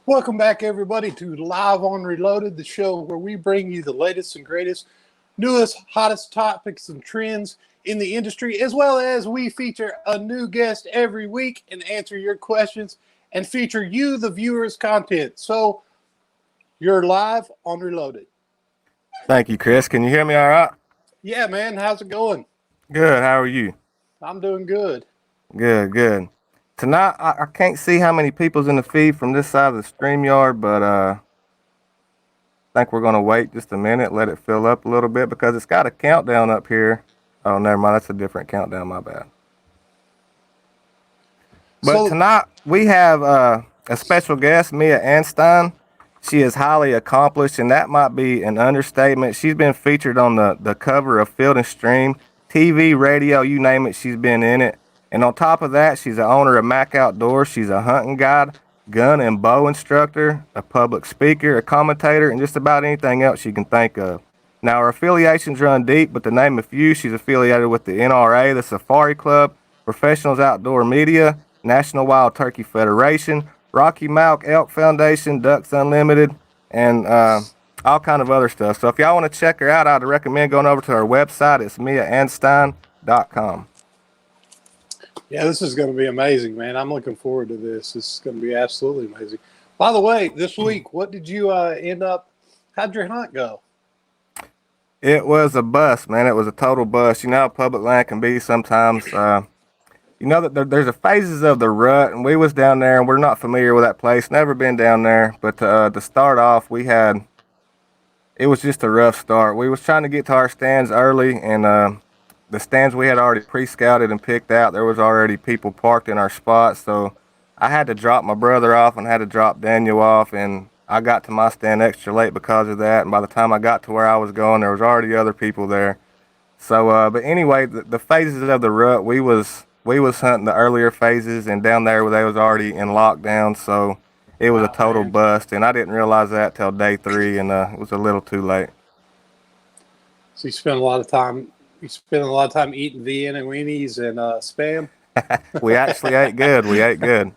Welcome back, everybody, to Live on Reloaded, the show where we bring you the latest and greatest, newest, hottest topics and trends in the industry, as well as we feature a new guest every week and answer your questions and feature you, the viewers' content. So you're live on Reloaded. Thank you, Chris. Can you hear me all right? Yeah, man, how's it going? Good. How are you? I'm doing good. Good, good. Tonight, I can't see how many people's in the feed from this side of the StreamYard, but I think we're going to wait just a minute, let it fill up a little bit because it's got a countdown up here. Oh, never mind. That's a different countdown. My bad. But So, tonight, we have a special guest, Mia Anstine. She is highly accomplished, and that might be an understatement. She's been featured on the cover of Field and Stream, TV, radio, you name it, she's been in it. And on top of that, she's the owner of Mac Outdoors. She's a hunting guide, gun and bow instructor, a public speaker, a commentator, and just about anything else you can think of. Now, her affiliations run deep, but to name a few, she's affiliated with the NRA, the Safari Club, Professionals Outdoor Media, National Wild Turkey Federation, Rocky Mountain Elk Foundation, Ducks Unlimited, and all kind of other stuff. So if y'all want to check her out, I'd recommend going over to her website. It's miaanstine.com. yeah, this is going to be amazing, man. I'm looking forward to this. This is going to be absolutely amazing. By the way, this week, what did you end up? How'd your hunt go? It was a bust, man. It was a total bust. You know how public land can be sometimes. You know that there's a phases of the rut, and we was down there, and we're not familiar with that place. Never been down there, but to start off, it was just a rough start. We was trying to get to our stands early, and the stands we had already pre-scouted and picked out. There was already people parked in our spots, so I had to drop my brother off and had to drop Daniel off, and I got to my stand extra late because of that. And by the time I got to where I was going, there was already other people there. So, but anyway, the phases of the rut, we was hunting the earlier phases, and down there where they was already in lockdown, so it was a total Man. bust, and I didn't realize that till day 3, and it was a little too late. So you spent a lot of time. You spent a lot of time eating Vienna weenies and spam. We actually ate good. We ate good.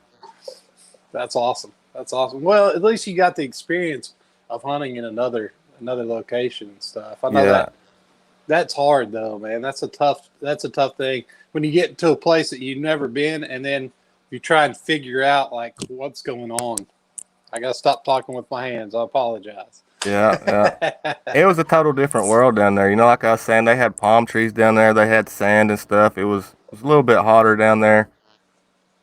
That's awesome. That's awesome. Well, at least you got the experience of hunting in another location and stuff. I know Yeah. that's hard though, man. That's a tough thing when you get to a place that you've never been, and then you try and figure out like what's going on. I gotta stop talking with my hands. I apologize. Yeah, yeah. It was a total different world down there. You know, like I was saying, they had palm trees down there. They had sand and stuff. It was a little bit hotter down there,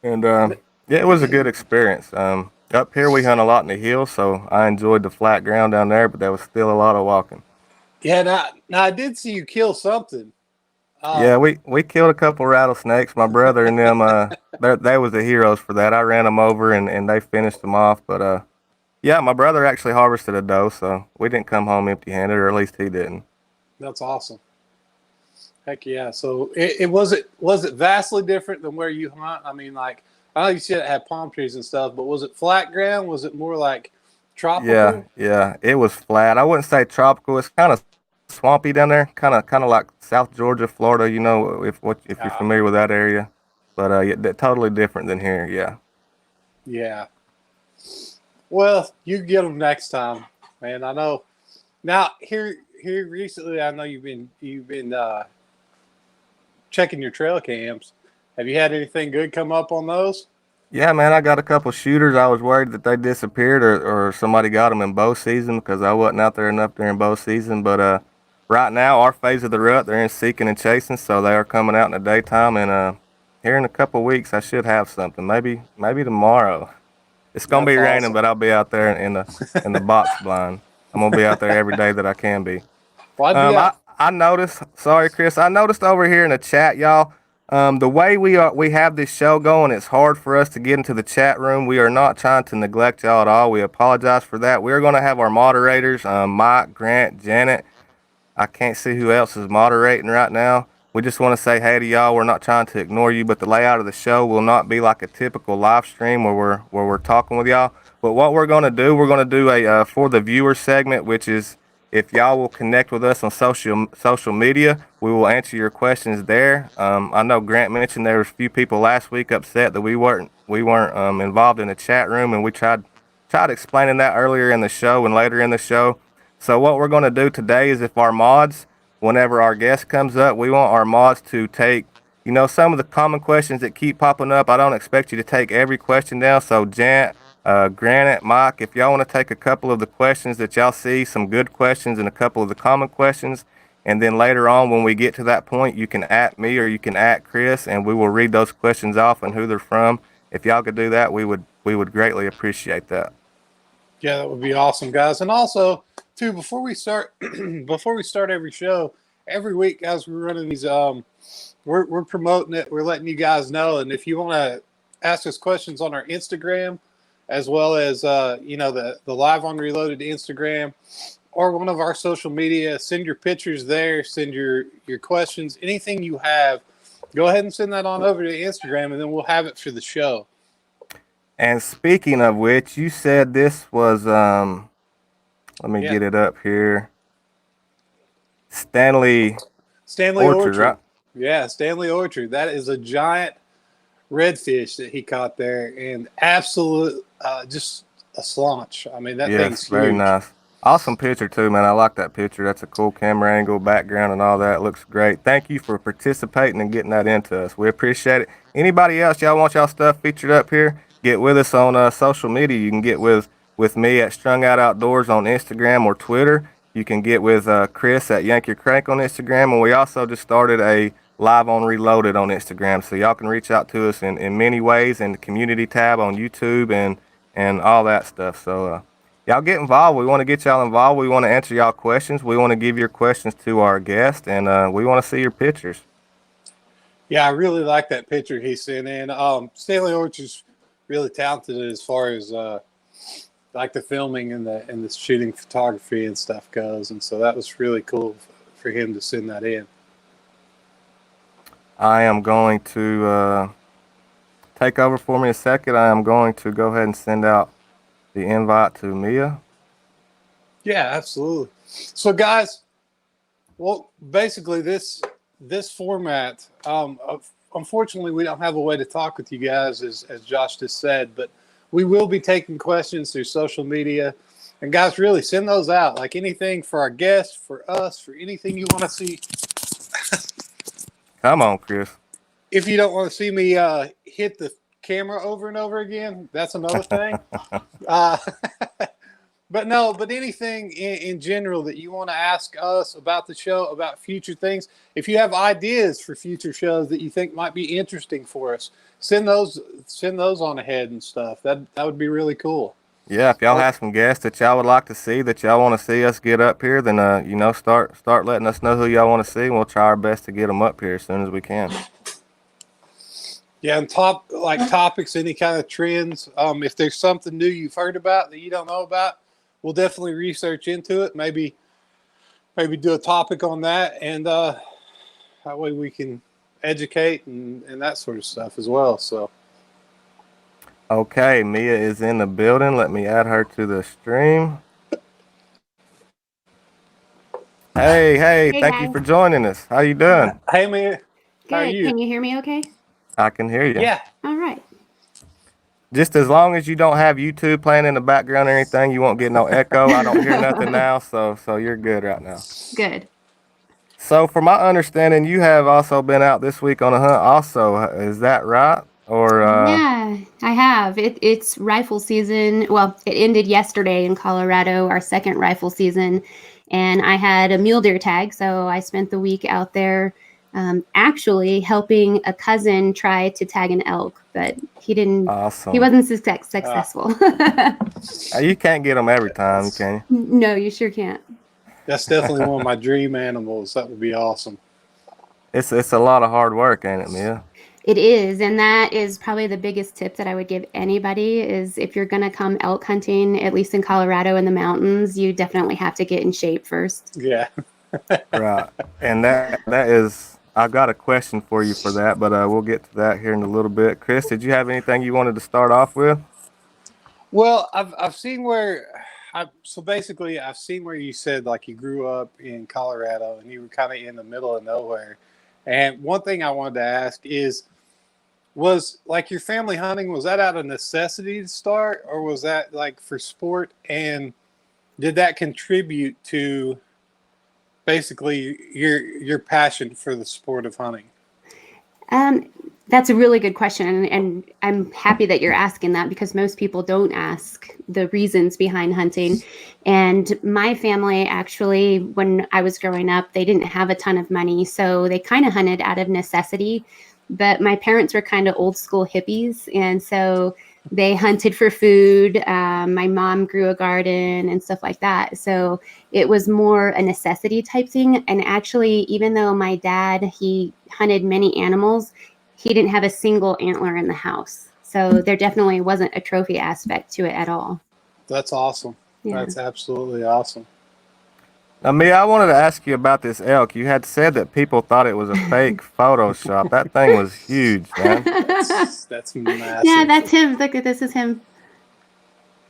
and yeah, it was a good experience. Up here we hunt a lot in the hills, so I enjoyed the flat ground down there, but there was still a lot of walking. Yeah. Now I did see you kill something. Yeah, Um, we killed a couple rattlesnakes. My brother and them, they was the heroes for that. I ran them over and they finished them off. But yeah, my brother actually harvested a doe, so we didn't come home empty-handed, or at least he didn't. that's awesome. Heck yeah! So it was it vastly different than where you hunt? I mean, like I know you said it had palm trees and stuff, but was it flat ground? Was it more like Yeah, tropical? yeah, it was flat. I wouldn't say tropical. It's kind of swampy down there, kind of like South Georgia, Florida. You know, if you're Yeah, familiar with that area. But yeah, totally different than here. Yeah. yeah. Well, you get them next time, man. I know. Now here recently, I know you've been checking your trail cams. Have you had anything good come up on those? Yeah, man, I got a couple shooters. I was worried that they disappeared or somebody got them in bow season because I wasn't out there enough during bow season. But right now, our phase of the rut, they're in seeking and chasing, so they are coming out in the daytime. And here in a couple weeks, I should have something. Maybe tomorrow. It's gonna be That's raining, awesome. but I'll be out there in the box blind. I'm gonna be out there every day that I can be. Well, I'd be out. I noticed. Sorry, Chris. I noticed over here in the chat, y'all. The way we have this show going, it's hard for us to get into the chat room. We are not trying to neglect y'all at all. We apologize for that. We're going to have our moderators, Mike, Grant, Janet. I can't see who else is moderating right now. We just want to say hey to y'all. We're not trying to ignore you, but the layout of the show will not be like a typical live stream where we're talking with y'all. But what we're going to do a for the viewer segment, which is if y'all will connect with us on social media, we will answer your questions there. I know Grant mentioned there was a few people last week upset that we weren't involved in the chat room, and we tried tried explaining that earlier in the show and later in the show. So what we're going to do today is if our mods, whenever our guest comes up, we want our mods to take, some of the common questions that keep popping up. I don't expect you to take every question down. So Jant, Granite, Mike, if y'all want to take a couple of the questions that y'all see, some good questions and a couple of the common questions, and then later on when we get to that point, you can at me or you can at Chris, and we will read those questions off and who they're from. If y'all could do that, we would greatly appreciate that. Yeah, that would be awesome, guys. And also, too, before we start, before we start every show, every week, guys, we're running these. We're promoting it. We're letting you guys know. And if you want to ask us questions on our Instagram, as well as the Live on Reloaded Instagram, or one of our social media, send your pictures there. Send your questions, anything you have. Go ahead and send that on over to Instagram, and then we'll have it for the show. And speaking of which, you said this was let me get it up here. Stanley Orchard, right? Yeah, Stanley Orchard. That is a giant redfish that he caught there, and absolute just a slaunch. I mean, that thing's huge. Very nice. Awesome picture too, man. I like that picture. That's a cool camera angle, background, and all that. It looks great. Thank you for participating and getting that into us. We appreciate it. Anybody else, y'all want y'all stuff featured up here? Get with us on social media. You can get with me at Strung Out Outdoors on Instagram or Twitter. You can get with Chris at Yank Your Crank on Instagram, and we also just started a Live on Reloaded on Instagram, so y'all can reach out to us in many ways, in the community tab on YouTube and all that stuff. So y'all get involved. We want to get y'all involved. We want to answer y'all questions. We want to give your questions to our guest, and we want to see your pictures. Yeah, I really like that picture he sent in. Stanley Orchard's really talented as far as like the filming and the shooting photography and stuff goes, and so that was really cool for him to send that in. I am going to take over for me a second. I am going to go ahead and send out the invite to Mia. Yeah, absolutely. So, guys, well, basically this format, unfortunately, we don't have a way to talk with you guys, as Josh just said, but we will be taking questions through social media. And, guys, really send those out. Like anything for our guests, for us, for anything you want to see. Come on, Chris. If you don't want to see me hit the camera over and over again, that's another thing. But anything in general that you want to ask us about the show, about future things, if you have ideas for future shows that you think might be interesting for us, send those on ahead and stuff. That would be really cool. Yeah, if y'all have some guests that y'all would like to see, that y'all want to see us get up here, then start letting us know who y'all want to see, and we'll try our best to get them up here as soon as we can. Yeah, and topics, any kind of trends. If there's something new you've heard about that you don't know about, we'll definitely research into it. Maybe do a topic on that, and that way we can educate and that sort of stuff as well. So. Okay, Mia is in the building. Let me add her to the stream. Hey, thank guys. you for joining us. How you doing? Hey, Mia. Good. How are you? Can you hear me okay? I can hear you. Yeah. All right. Just as long as you don't have YouTube playing in the background or anything, you won't get no echo. I don't hear nothing now, so you're good right now. Good. So, from my understanding, you have also been out this week on a hunt. Also, is that right? Or yeah, I have. It's rifle season. Well, it ended yesterday in Colorado, our second rifle season, and I had a mule deer tag, so I spent the week out there, actually helping a cousin try to tag an elk, but he didn't. Awesome. He wasn't successful. You can't get them every time, can you? No, you sure can't. That's definitely one of my dream animals. That would be awesome. It's a lot of hard work, ain't it, Mia? It is, and that is probably the biggest tip that I would give anybody is if you're going to come elk hunting, at least in Colorado in the mountains, you definitely have to get in shape first. Yeah. Right. And that is, I've got a question for you for that, but we'll get to that here in a little bit. Chris, did you have anything you wanted to start off with? Well, I've seen where I've seen where you said like you grew up in Colorado and you were kind of in the middle of nowhere. And one thing I wanted to ask is, Was like your family hunting, was that out of necessity to start, or was that like for sport? And did that contribute to basically your passion for the sport of hunting? That's a really good question, and I'm happy that you're asking that because most people don't ask the reasons behind hunting. And my family actually, when I was growing up, they didn't have a ton of money, so they kind of hunted out of necessity. But my parents were kind of old school hippies, and so they hunted for food. My mom grew a garden and stuff like that. So it was more a necessity type thing. And actually, even though my dad, he hunted many animals, he didn't have a single antler in the house. So there definitely wasn't a trophy aspect to it at all. That's awesome. Yeah. That's absolutely awesome. Now, Mia, I wanted to ask you about this elk. You had said that people thought it was a fake Photoshop. That thing was huge, man. That's massive. Yeah, that's him. Look at this is him.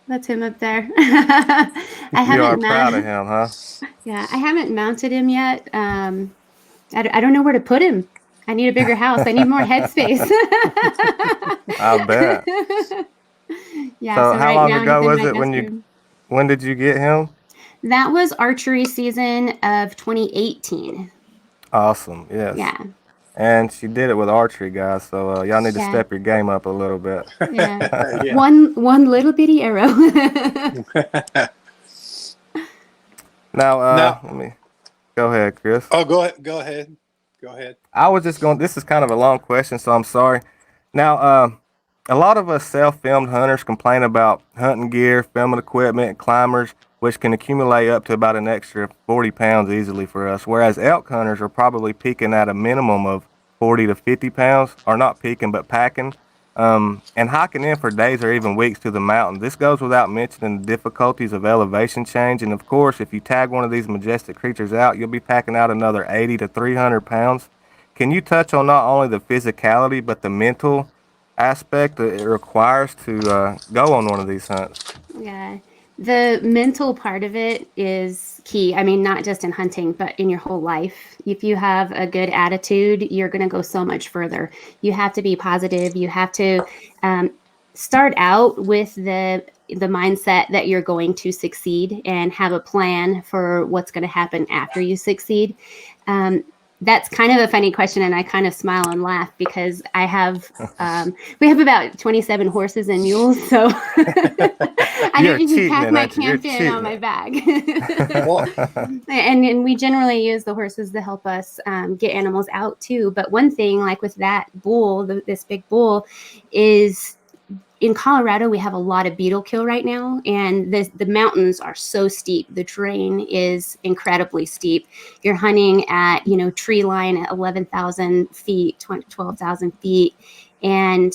That's him up there. I You are haven't proud of him, huh? Yeah, I haven't mounted him yet. I don't know where to put him. I need a bigger house. I need more headspace. I bet. Yeah. So how right long now ago he's in was my it guest room. when did you get him? That was archery season of 2018. Awesome. Yes. Yeah. And she did it with archery, guys. So y'all need to Yeah. step your game up a little bit. Yeah. Yeah. One little bitty arrow. Now, Now- let me go ahead, Chris. Oh, go ahead. Go ahead. Go ahead. I was just going. This is kind of a long question, so I'm sorry. Now, a lot of us self-filmed hunters complain about hunting gear, filming equipment, and climbers, which can accumulate up to about an extra 40 pounds easily for us. Whereas elk hunters are probably peaking at a minimum of 40 to 50 pounds, or not peaking, but packing, and hiking in for days or even weeks to the mountain. This goes without mentioning the difficulties of elevation change. And of course, if you tag one of these majestic creatures out, you'll be packing out another 80 to 300 pounds. Can you touch on not only the physicality, but the mental aspect that it requires to go on one of these hunts? Yeah. The mental part of it is key. I mean, not just in hunting, but in your whole life. If you have a good attitude, you're going to go so much further. You have to be positive. You have to start out with the mindset that you're going to succeed and have a plan for what's going to happen after you succeed. That's kind of a funny question, and I kind of smile and laugh because I have we have about 27 horses and mules, so I don't even pack my camp in on my bag. And we generally use the horses to help us get animals out too. But one thing, like with that bull, this big bull, is in Colorado, we have a lot of beetle kill right now, and the mountains are so steep. The terrain is incredibly steep. You're hunting at, tree line at 11,000 feet, 12,000 feet. And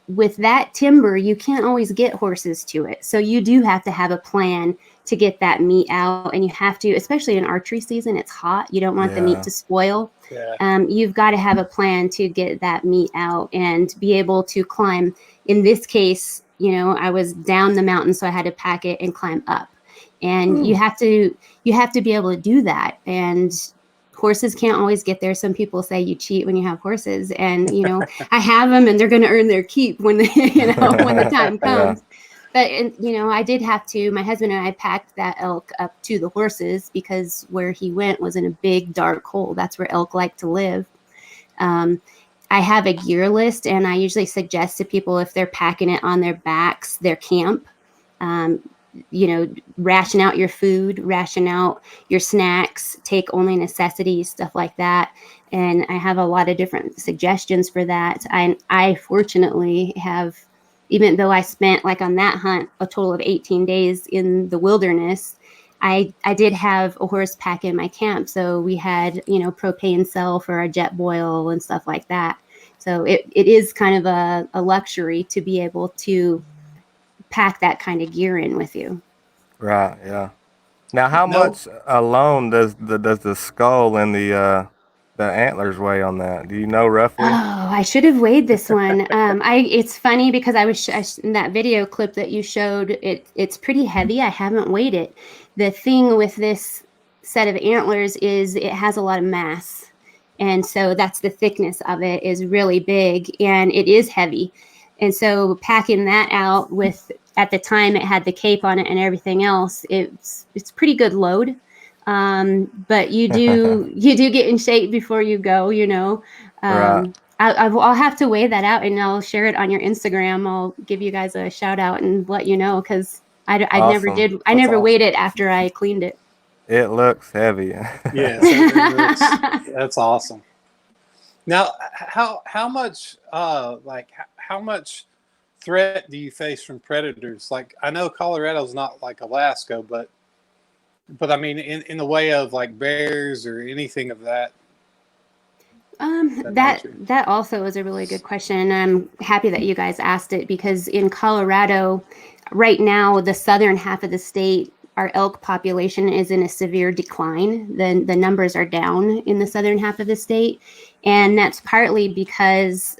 with that timber, you can't always get horses to it. So you do have to have a plan to get that meat out. And you have to, especially in archery season, it's hot. You don't want the meat to spoil. Yeah. You've got to have a plan to get that meat out and be able to climb. In this case, I was down the mountain, so I had to pack it and climb up. And you have to be able to do that. And horses can't always get there. Some people say you cheat when you have horses, and I have them, and they're going to earn their keep when when the time comes. Yeah. But I did have to. My husband and I packed that elk up to the horses because where he went was in a big dark hole. That's where elk like to live. I have a gear list, and I usually suggest to people if they're packing it on their backs, their camp. Ration out your food, ration out your snacks, take only necessities, stuff like that. And I have a lot of different suggestions for that. I fortunately have, even though I spent on that hunt a total of 18 days in the wilderness, I did have a horse pack in my camp. So we had, propane cell for our jet boil and stuff like that. So it is kind of a luxury to be able to pack that kind of gear in with you. Right. Yeah. Now, how much alone does the skull and the antlers weigh on that? Do you know roughly? Oh, I should have weighed this one. It's funny because I was in that video clip that you showed. It's pretty heavy. I haven't weighed it. The thing with this set of antlers is it has a lot of mass, And so that's the thickness of it is really big and it is heavy. And so packing that out with, at the time it had the cape on it and everything else, it's pretty good load. But you do get in shape before you go, you know. Right. I'll have to weigh that out and I'll share it on your Instagram. I'll give you guys a shout out and let you know, because I never Awesome. did. I That's never awesome. weighed it after I cleaned it. It looks heavy. Yes, it looks, that's awesome. Now, how much how much threat do you face from predators? Like, I know Colorado's not like Alaska, but I mean, in the way of like bears or anything of that. nature. That also is a really good question, and I'm happy that you guys asked it, because in Colorado, right now, the southern half of the state, our elk population is in a severe decline. The numbers are down in the southern half of the state, and that's partly because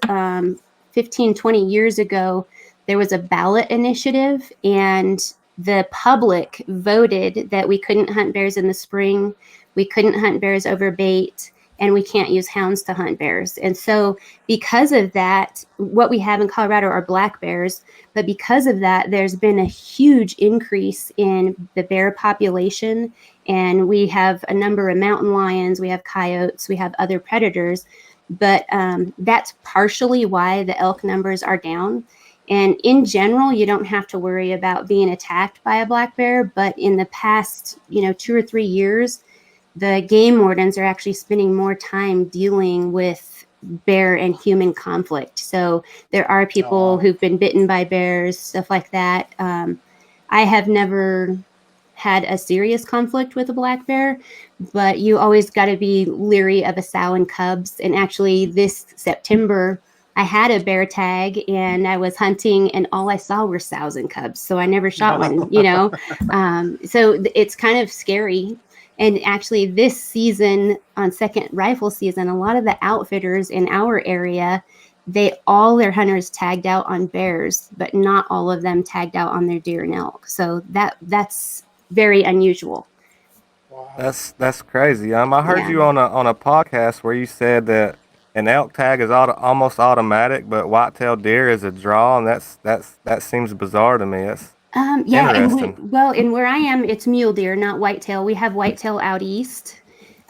15, 20 years ago, there was a ballot initiative, and the public voted that we couldn't hunt bears in the spring, we couldn't hunt bears over bait, and we can't use hounds to hunt bears. And so because of that, what we have in Colorado are black bears, but because of that, there's been a huge increase in the bear population, and we have a number of mountain lions, we have coyotes, we have other predators, but that's partially why the elk numbers are down. And in general, you don't have to worry about being attacked by a black bear, but in the past, 2 or 3 years, the game wardens are actually spending more time dealing with bear and human conflict. So there are people who've been bitten by bears, stuff like that. I have never had a serious conflict with a black bear, but you always got to be leery of a sow and cubs. And actually this September, I had a bear tag and I was hunting and all I saw were sows and cubs. So I never shot one, so it's kind of scary. And actually this season, on second rifle season, a lot of the outfitters in our area, all their hunters tagged out on bears, but not all of them tagged out on their deer and elk. So that's very unusual. Wow. That's crazy. I heard you on a podcast where you said that an elk tag is almost automatic, but whitetail deer is a draw, and that seems bizarre to me. That's interesting. And where I am, it's mule deer, not whitetail. We have whitetail out east,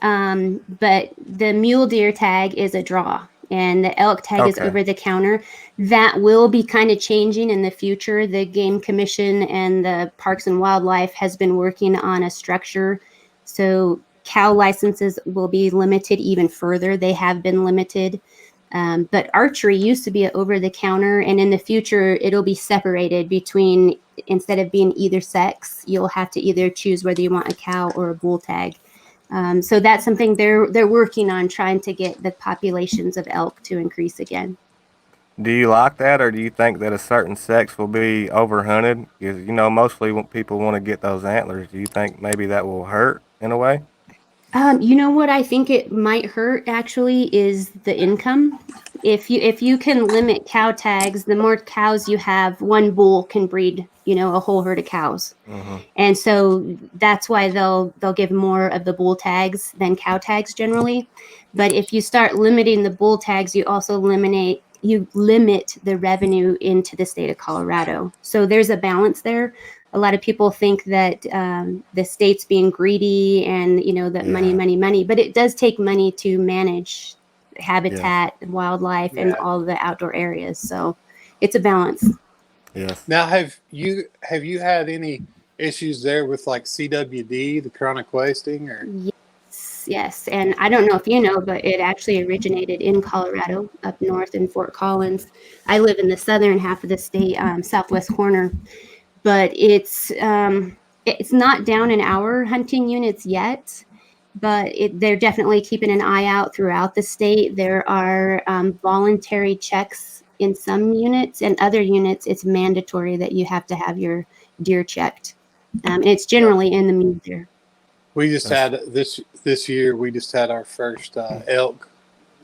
but the mule deer tag is a draw, and the elk tag is over the counter. That will be kind of changing in the future. The Game Commission and the Parks and Wildlife has been working on a structure, so cow licenses will be limited even further. They have been limited. But archery used to be over the counter, and in the future, it'll be separated between, instead of being either sex, you'll have to either choose whether you want a cow or a bull tag. So that's something they're working on, trying to get the populations of elk to increase again. Do you like that, or do you think that a certain sex will be overhunted? Because mostly when people want to get those antlers. Do you think maybe that will hurt in a way? What I think it might hurt actually is the income. If you can limit cow tags, the more cows you have, one bull can breed, a whole herd of cows. Mm-hmm. And so that's why they'll give more of the bull tags than cow tags generally. But if you start limiting the bull tags, you also limit the revenue into the state of Colorado. So there's a balance there. A lot of people think that the state's being greedy and, that money, but it does take money to manage habitat, wildlife, and all the outdoor areas. So it's a balance. Yes. Now, have you had any issues there with like CWD, the chronic wasting, or? Yes. And I don't know if you know, but it actually originated in Colorado, up north in Fort Collins. I live in the southern half of the state, southwest corner, but it's not down in our hunting units yet, but they're definitely keeping an eye out throughout the state. There are voluntary checks in some units, and other units it's mandatory that you have to have your deer checked. And it's generally in the mule deer. We just had this year. We just had our first elk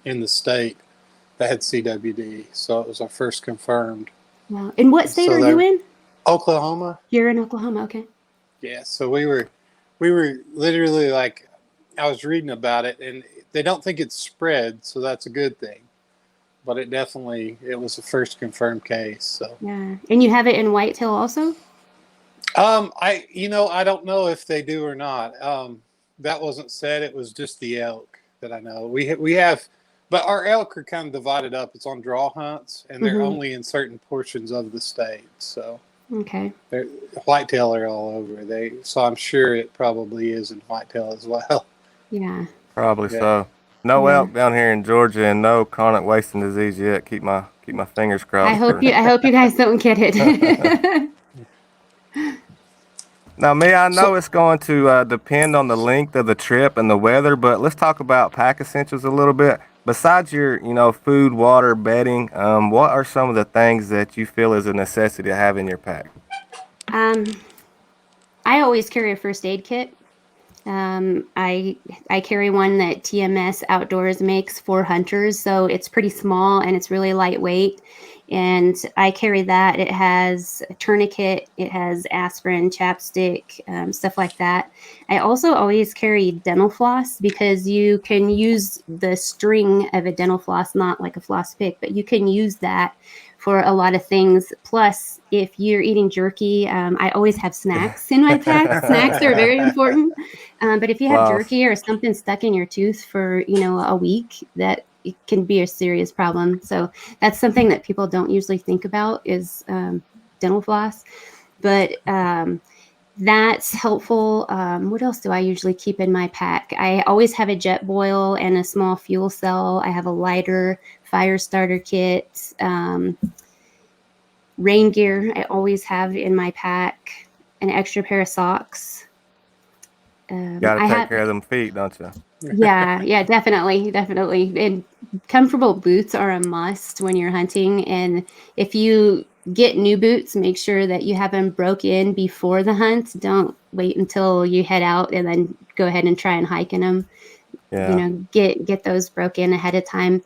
in the state that had CWD, so it was our first confirmed. Wow. And what state are you in? Oklahoma. You're in Oklahoma, okay. Yeah, so we were literally like, I was reading about it, and they don't think it's spread, so that's a good thing. But it was the first confirmed case. So Yeah, and you have it in whitetail also? I don't know if they do or not. That wasn't said. It was just the elk that I know. We have, but our elk are kind of divided up. It's on draw hunts, and they're only in certain portions of the state. So okay, they're whitetail are all over. So I'm sure it probably is in whitetail as well. yeah, Probably Yeah. so. No Yeah. elk down here in Georgia, and no chronic wasting disease yet. Keep my fingers crossed. I hope you guys don't get it. Now, me, I know So it's going to depend on the length of the trip and the weather, but let's talk about pack essentials a little bit. Besides your, food, water, bedding, what are some of the things that you feel is a necessity to have in your pack? I always carry a first aid kit. I carry one that TMS Outdoors makes for hunters, so it's pretty small and it's really lightweight. And I carry that. It has a tourniquet, it has aspirin, chapstick, stuff like that. I also always carry dental floss because you can use the string of a dental floss, not like a floss pick, but you can use that for a lot of things. Plus, if you're eating jerky, I always have snacks in my pack. Snacks are very important. But if you have Wow. jerky or something stuck in your tooth for, a week, that it can be a serious problem. So that's something that people don't usually think about is dental floss. But that's helpful. What else do I usually keep in my pack? I always have a jet boil and a small fuel cell. I have a lighter, fire starter kit, rain gear I always have in my pack, an extra pair of socks. Got to take care of them feet, don't you? Yeah, definitely. And comfortable boots are a must when you're hunting. And if you get new boots, make sure that you have them broke in before the hunt. Don't wait until you head out and then go ahead and try and hike in them. Yeah. Get those broke in ahead of time.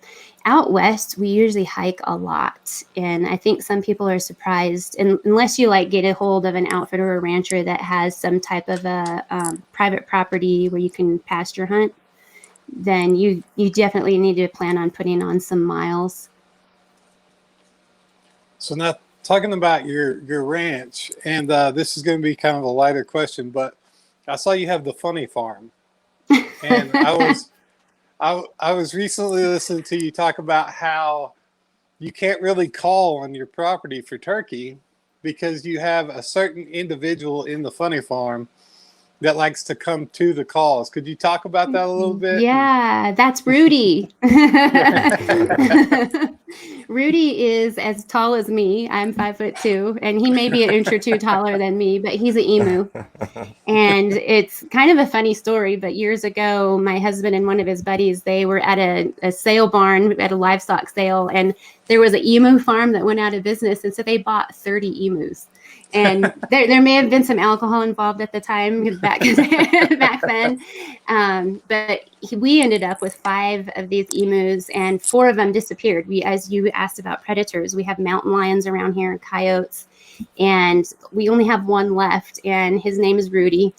Out west, we usually hike a lot, and I think some people are surprised, and unless you get a hold of an outfitter or a rancher that has some type of a private property where you can pasture hunt, then you definitely need to plan on putting on some miles. So now talking about your ranch, and this is going to be kind of a lighter question, but I saw you have the funny farm, and I was recently listening to you talk about how you can't really call on your property for turkey because you have a certain individual in the funny farm that likes to come to the calls. Could you talk about that a little bit? Yeah, that's Rudy. Rudy is as tall as me. I'm 5'2", and he may be an inch or two taller than me, but he's an emu. And it's kind of a funny story, but years ago, my husband and one of his buddies, they were at a sale barn at a livestock sale, and there was an emu farm that went out of business, and so they bought 30 emus. And there may have been some alcohol involved at the time back then, but we ended up with 5 of these emus, and 4 of them disappeared. As you asked about predators, we have mountain lions around here and coyotes, and we only have 1 left, and his name is Rudy.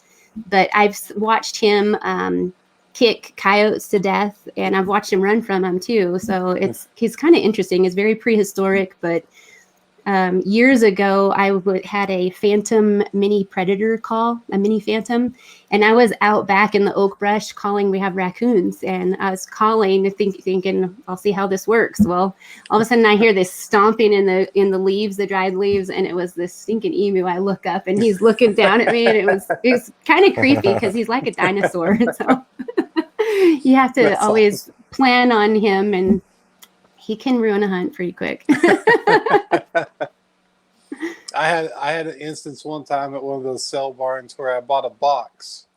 But I've watched him kick coyotes to death, and I've watched him run from them too. So he's kind of interesting. It's very prehistoric, but years ago, I had a phantom mini predator call, a mini phantom, and I was out back in the oak brush calling. We have raccoons, and I was calling, thinking, I'll see how this works. Well, all of a sudden, I hear this stomping in the leaves, the dried leaves, and it was this stinking emu. I look up, and he's looking down at me, and it was kind of creepy because he's like a dinosaur. So you have to That's always plan on him, and he can ruin a hunt pretty quick. I had an instance one time at one of those sale barns where I bought a box,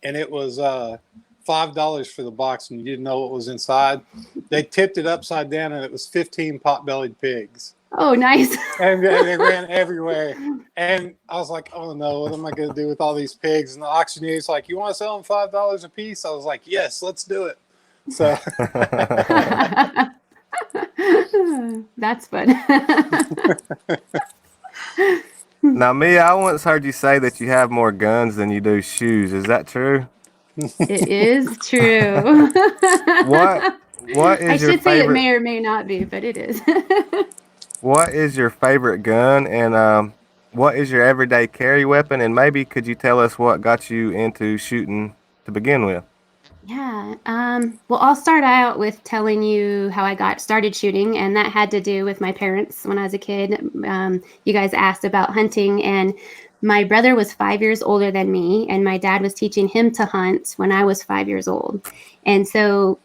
and it was $5 for the box, and you didn't know what was inside. They tipped it upside down, and it was 15 pot-bellied pigs. Oh, nice. And they ran everywhere. And I was like, oh no, what am I going to do with all these pigs? And the auctioneer's like, you want to sell them $5 a piece? I was like, yes, let's do it. So that's fun. Now, Mia, I once heard you say that you have more guns than you do shoes. Is that true? It is true. What I is your should say it favorite? may or may not be, but it is. What is your favorite gun, and what is your everyday carry weapon? And maybe could you tell us what got you into shooting to begin with? Yeah. Well, I'll start out with telling you how I got started shooting, and that had to do with my parents when I was a kid. You guys asked about hunting, and my brother was 5 years older than me, and my dad was teaching him to hunt when I was 5 years old. And so,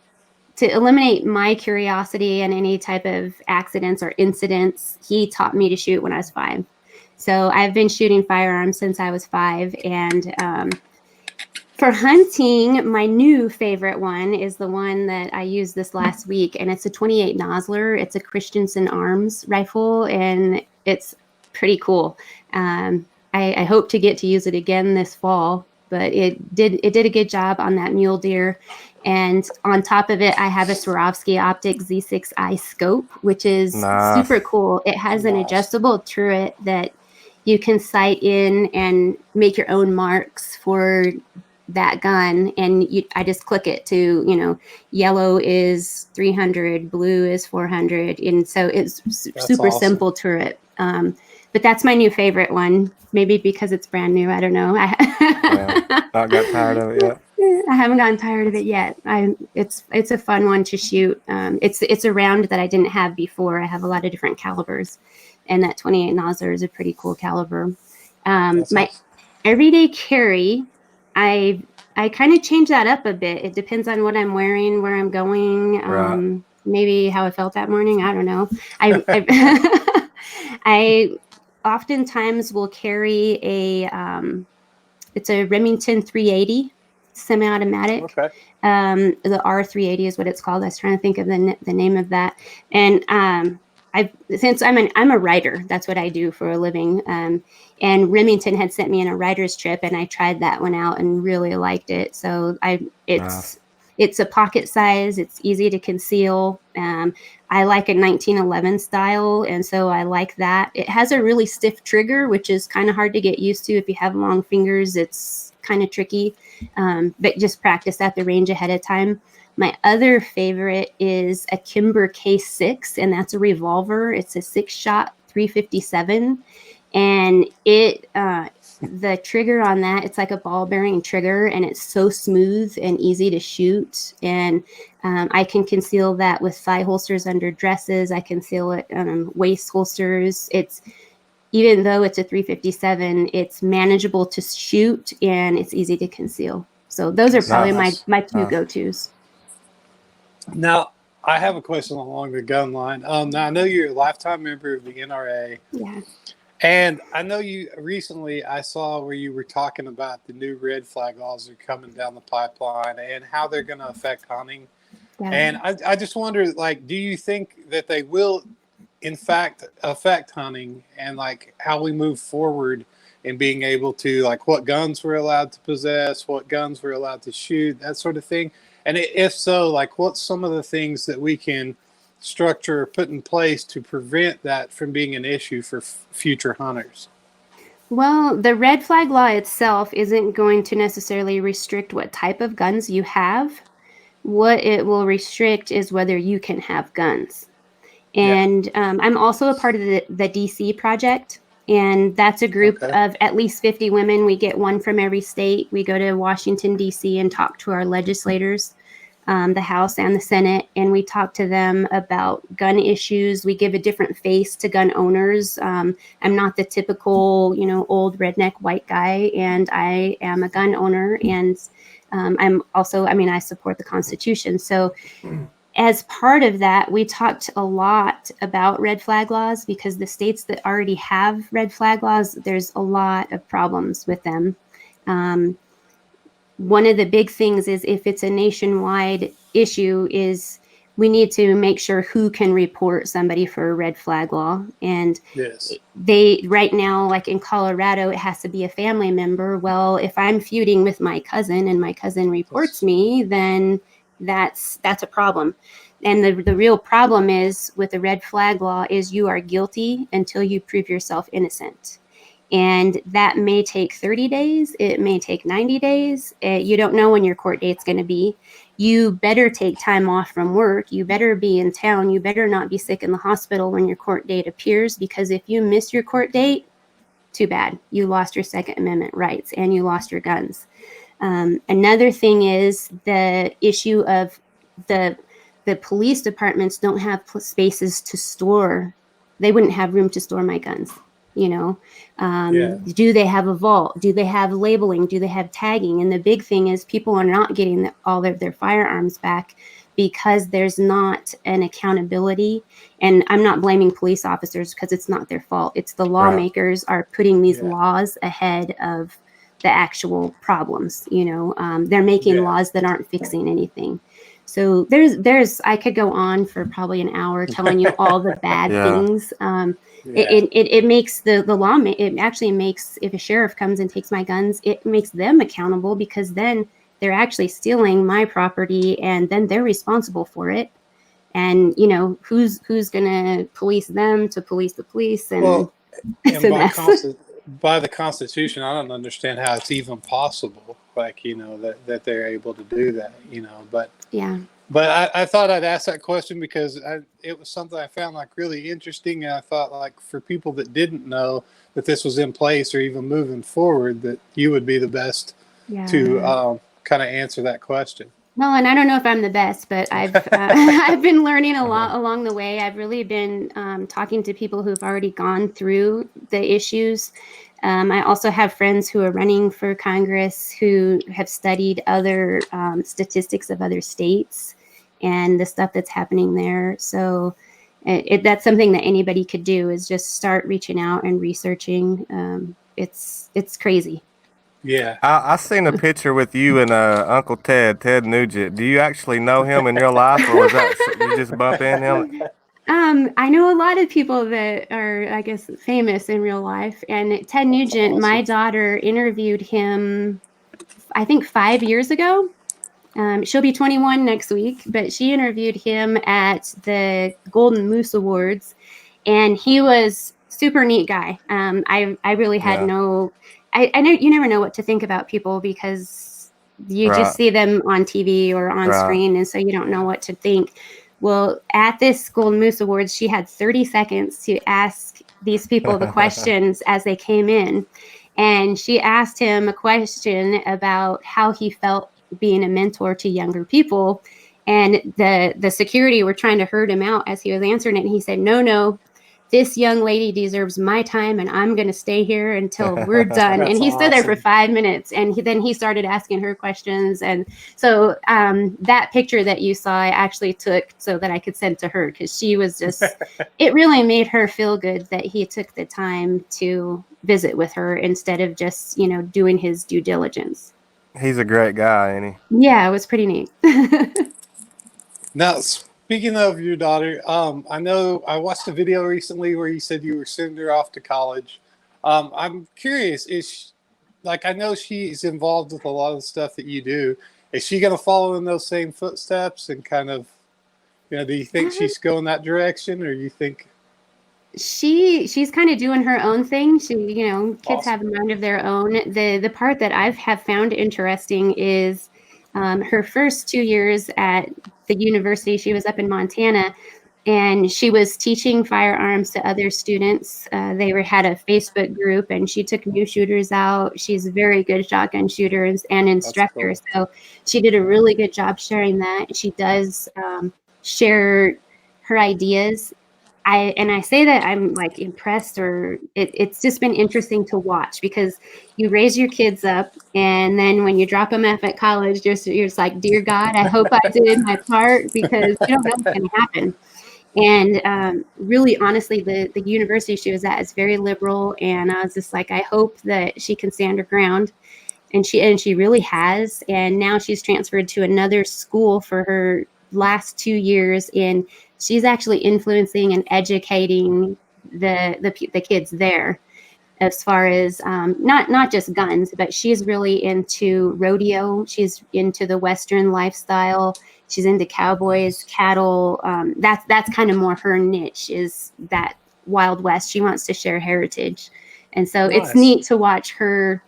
to eliminate my curiosity and any type of accidents or incidents, he taught me to shoot when I was 5. So I've been shooting firearms since I was 5, and for hunting, my new favorite one is the one that I used this last week, and it's a 28 Nosler. It's a Christensen Arms rifle, and it's pretty cool. I hope to get to use it again this fall, but it did a good job on that mule deer. And on top of it, I have a Swarovski Optic Z6i scope, which is super Nice. cool. It has an Nice. adjustable turret that you can sight in and make your own marks for that gun, and I just click it to, yellow is 300, blue is 400, and so it's That's super awesome. simple turret. But that's my new favorite one, maybe because it's brand new. I don't know. Yeah, not got tired of it yet. I haven't gotten tired of it yet. It's a fun one to shoot. It's a round that I didn't have before. I have a lot of different calibers, and that 28 Nosler is a pretty cool caliber. That's My awesome. everyday carry, I kind of change that up a bit. It depends on what I'm wearing, where I'm going, Right. maybe how I felt that morning. I don't know. I I oftentimes will carry it's a Remington 380 semi-automatic. Okay. The R380 is what it's called. I was trying to think of the name of that. And since I'm a writer, that's what I do for a living. And Remington had sent me on a writer's trip, and I tried that one out and really liked it. So Nice. it's a pocket size. It's easy to conceal. I like a 1911 style, and so I like that. It has a really stiff trigger, which is kind of hard to get used to if you have long fingers. It's kind of tricky, but just practice at the range ahead of time. My other favorite is a Kimber K6, and that's a revolver. It's a 6-shot 357, and the trigger on that, it's like a ball bearing trigger, and it's so smooth and easy to shoot. And I can conceal that with thigh holsters under dresses. I conceal it waist holsters. Even though it's a 357, it's manageable to shoot, and it's easy to conceal. So those are That's probably Nice. nice. my two Nice. go-tos. Now, I have a question along the gun line. Now I know you're a lifetime member of the NRA, Yeah. and I know you recently. I saw where you were talking about the new red flag laws that are coming down the pipeline and how they're going to affect hunting. And Yeah. I just wonder, like, do you think that they will, in fact, affect hunting and like how we move forward in being able to, like, what guns we're allowed to possess, what guns we're allowed to shoot, that sort of thing? And if so, like, what's some of the things that we can structure or put in place to prevent that from being an issue for future hunters? Well, the red flag law itself isn't going to necessarily restrict what type of guns you have. What it will restrict is whether you can have guns. Yeah. And I'm also a part of the DC project. And that's a group Okay. of at least 50 women. We get one from every state. We go to Washington, D.C., and talk to our legislators, the House and the Senate, and we talk to them about gun issues. We give a different face to gun owners. I'm not the typical, old redneck white guy, and I am a gun owner. And I'm also, I support the Constitution. So as part of that, we talked a lot about red flag laws because the states that already have red flag laws, there's a lot of problems with them. Um, One of the big things is if it's a nationwide issue is we need to make sure who can report somebody for a red flag law. And Yes. they right now, like in Colorado, it has to be a family member. Well, if I'm feuding with my cousin and my cousin reports me, then that's a problem. And the real problem is with the red flag law is you are guilty until you prove yourself innocent. And that may take 30 days. It may take 90 days. You don't know when your court date's going to be. You better take time off from work. You better be in town. You better not be sick in the hospital when your court date appears, because if you miss your court date, too bad. You lost your Second Amendment rights and you lost your guns. Another thing is the issue of the police departments don't have spaces to store. They wouldn't have room to store my guns. Do they have a vault? Do they have labeling? Do they have tagging? And the big thing is people are not getting all of their firearms back because there's not an accountability. And I'm not blaming police officers because it's not their fault. It's the lawmakers are putting these laws ahead of the actual problems. They're making laws that aren't fixing anything. So I could go on for probably an hour telling you all the bad things. It makes the law, it actually makes, if a sheriff comes and takes my guns, it makes them accountable, because then they're actually stealing my property and then they're responsible for it. And, who's going to police them to police the police? And it's a mess. By the Constitution, I don't understand how it's even possible, that they're able to do that, but yeah. But I thought I'd ask that question because it was something I found really interesting, and I thought for people that didn't know that this was in place or even moving forward, that you would be the best to kind of answer that question. Well, and I don't know if I'm the best, but I've been learning a lot along the way. I've really been talking to people who've already gone through the issues. I also have friends who are running for Congress who have studied other statistics of other states and the stuff that's happening there. So that's something that anybody could do, is just start reaching out and researching. It's crazy. Yeah. I seen a picture with you and Uncle Ted Nugent. Do you actually know him in real life, or was that you just bump in him? I know a lot of people that are, I guess, famous in real life. And Ted Nugent, my daughter interviewed him, I think 5 years ago. She'll be 21 next week, but she interviewed him at the Golden Moose Awards, and he was super neat guy. I really had I know you never know what to think about people because you just see them on TV or on screen, and so you don't know what to think. Well, at this Golden Moose Awards, she had 30 seconds to ask these people the questions as they came in. And she asked him a question about how he felt being a mentor to younger people. And the security were trying to herd him out as he was answering it. And he said, no, this young lady deserves my time, and I'm going to stay here until we're done. And he stood there for 5 minutes, and then he started asking her questions. And so that picture that you saw, I actually took so that I could send to her, because she was just, it really made her feel good that he took the time to visit with her instead of just, doing his due diligence. He's a great guy, ain't he? Yeah, it was pretty neat. Now, speaking of your daughter, I know I watched a video recently where you said you were sending her off to college. I'm curious, I know she's involved with a lot of the stuff that you do. Is she going to follow in those same footsteps and kind of, do you think she's going that direction, or you think? She's kind of doing her own thing. She, kids have a mind of their own. The part that have found interesting is her first 2 years at the university. She was up in Montana, and she was teaching firearms to other students. They had a Facebook group, and she took new shooters out. She's a very good shotgun shooter and instructor. Cool. So she did a really good job sharing that. She does share her ideas. I say that I'm impressed, or it's just been interesting to watch, because you raise your kids up, and then when you drop them off at college, you're just like, dear God, I hope I did my part, because you don't know what's going to happen. And really, honestly, the university she was at is very liberal, and I was just like, I hope that she can stand her ground, and she really has. And now she's transferred to another school for her last 2 years, and she's actually influencing and educating the kids there, as far as not just guns, but she's really into rodeo. She's into the Western lifestyle. She's into cowboys, cattle. That's kind of more her niche, is that Wild West. She wants to share heritage. And so it's Nice. neat to watch her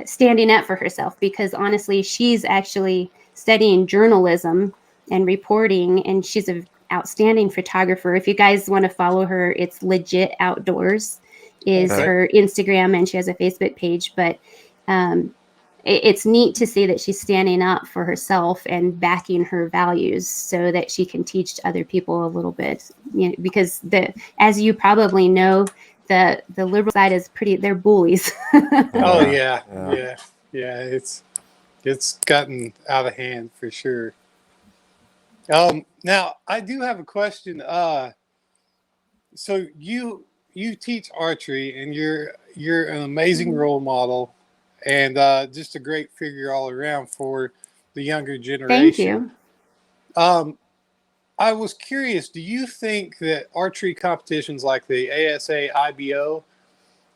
standing up for herself, because honestly, she's actually studying journalism and reporting, and she's an outstanding photographer. If you guys want to follow her, it's Legit Outdoors is Okay. her Instagram, and she has a Facebook page. But it's neat to see that she's standing up for herself and backing her values so that she can teach other people a little bit. You know, because as you probably know, the liberal side is they're bullies. Oh yeah. It's gotten out of hand for sure. Now I do have a question. So you teach archery, and you're an amazing role model, and just a great figure all around for the younger generation. Thank you. I was curious, do you think that archery competitions like the ASA, IBO,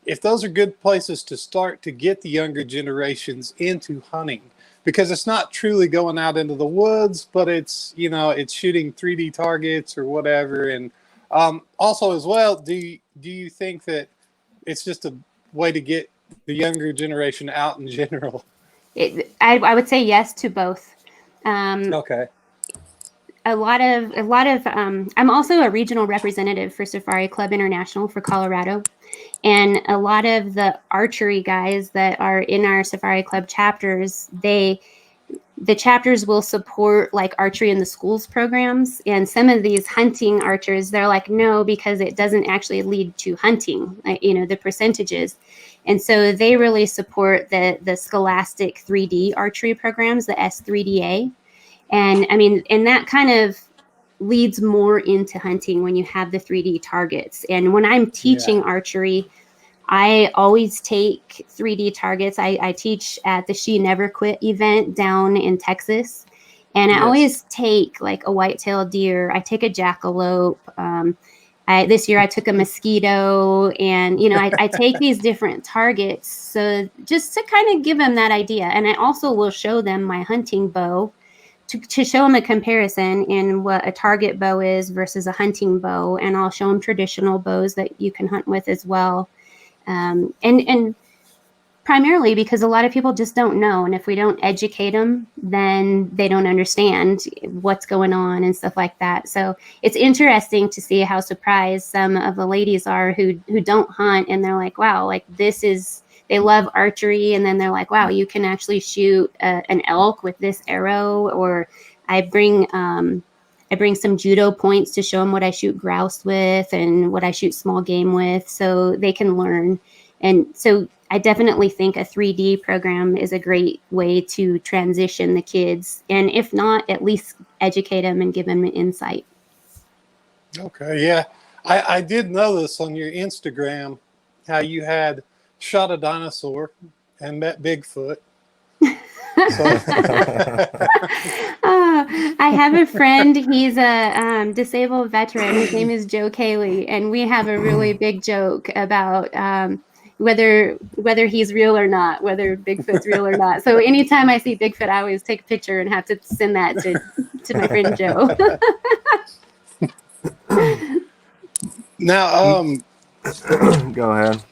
if those are good places to start to get the younger generations into hunting? Because it's not truly going out into the woods, but it's, it's shooting 3D targets or whatever. And also as well, do you think that it's just a way to get the younger generation out in general? I would say yes to both. Okay. A lot of I'm also a regional representative for Safari Club International for Colorado, and a lot of the archery guys that are in our Safari Club chapters, the chapters will support like archery in the schools programs, and some of these hunting archers, they're like, no, because it doesn't actually lead to hunting, the percentages. And so they really support the scholastic 3D archery programs, the S3DA. And I mean, and that kind of leads more into hunting when you have the 3D targets. And when I'm teaching archery, I always take 3D targets. I teach at the She Never Quit event down in Texas. And I always take like a white-tailed deer. I take a jackalope. This year I took a mosquito, and, I take these different targets. So just to kind of give them that idea. And I also will show them my hunting bow to show them a comparison in what a target bow is versus a hunting bow. And I'll show them traditional bows that you can hunt with as well. And primarily because a lot of people just don't know. And if we don't educate them, then they don't understand what's going on and stuff like that. So it's interesting to see how surprised some of the ladies are who don't hunt. And they're like, wow, like they love archery. And then they're like, wow, you can actually shoot an elk with this arrow. Or I bring some judo points to show them what I shoot grouse with and what I shoot small game with, so they can learn. And so I definitely think a 3D program is a great way to transition the kids. And if not, at least educate them and give them an insight. Okay, yeah. I did notice on your Instagram how you had shot a dinosaur and met Bigfoot. I have a friend. He's a disabled veteran. His name is Joe Cayley, and we have a really big joke about whether he's real or not, whether Bigfoot's real or not. So anytime I see Bigfoot, I always take a picture and have to send that to my friend Joe. Now, Go ahead.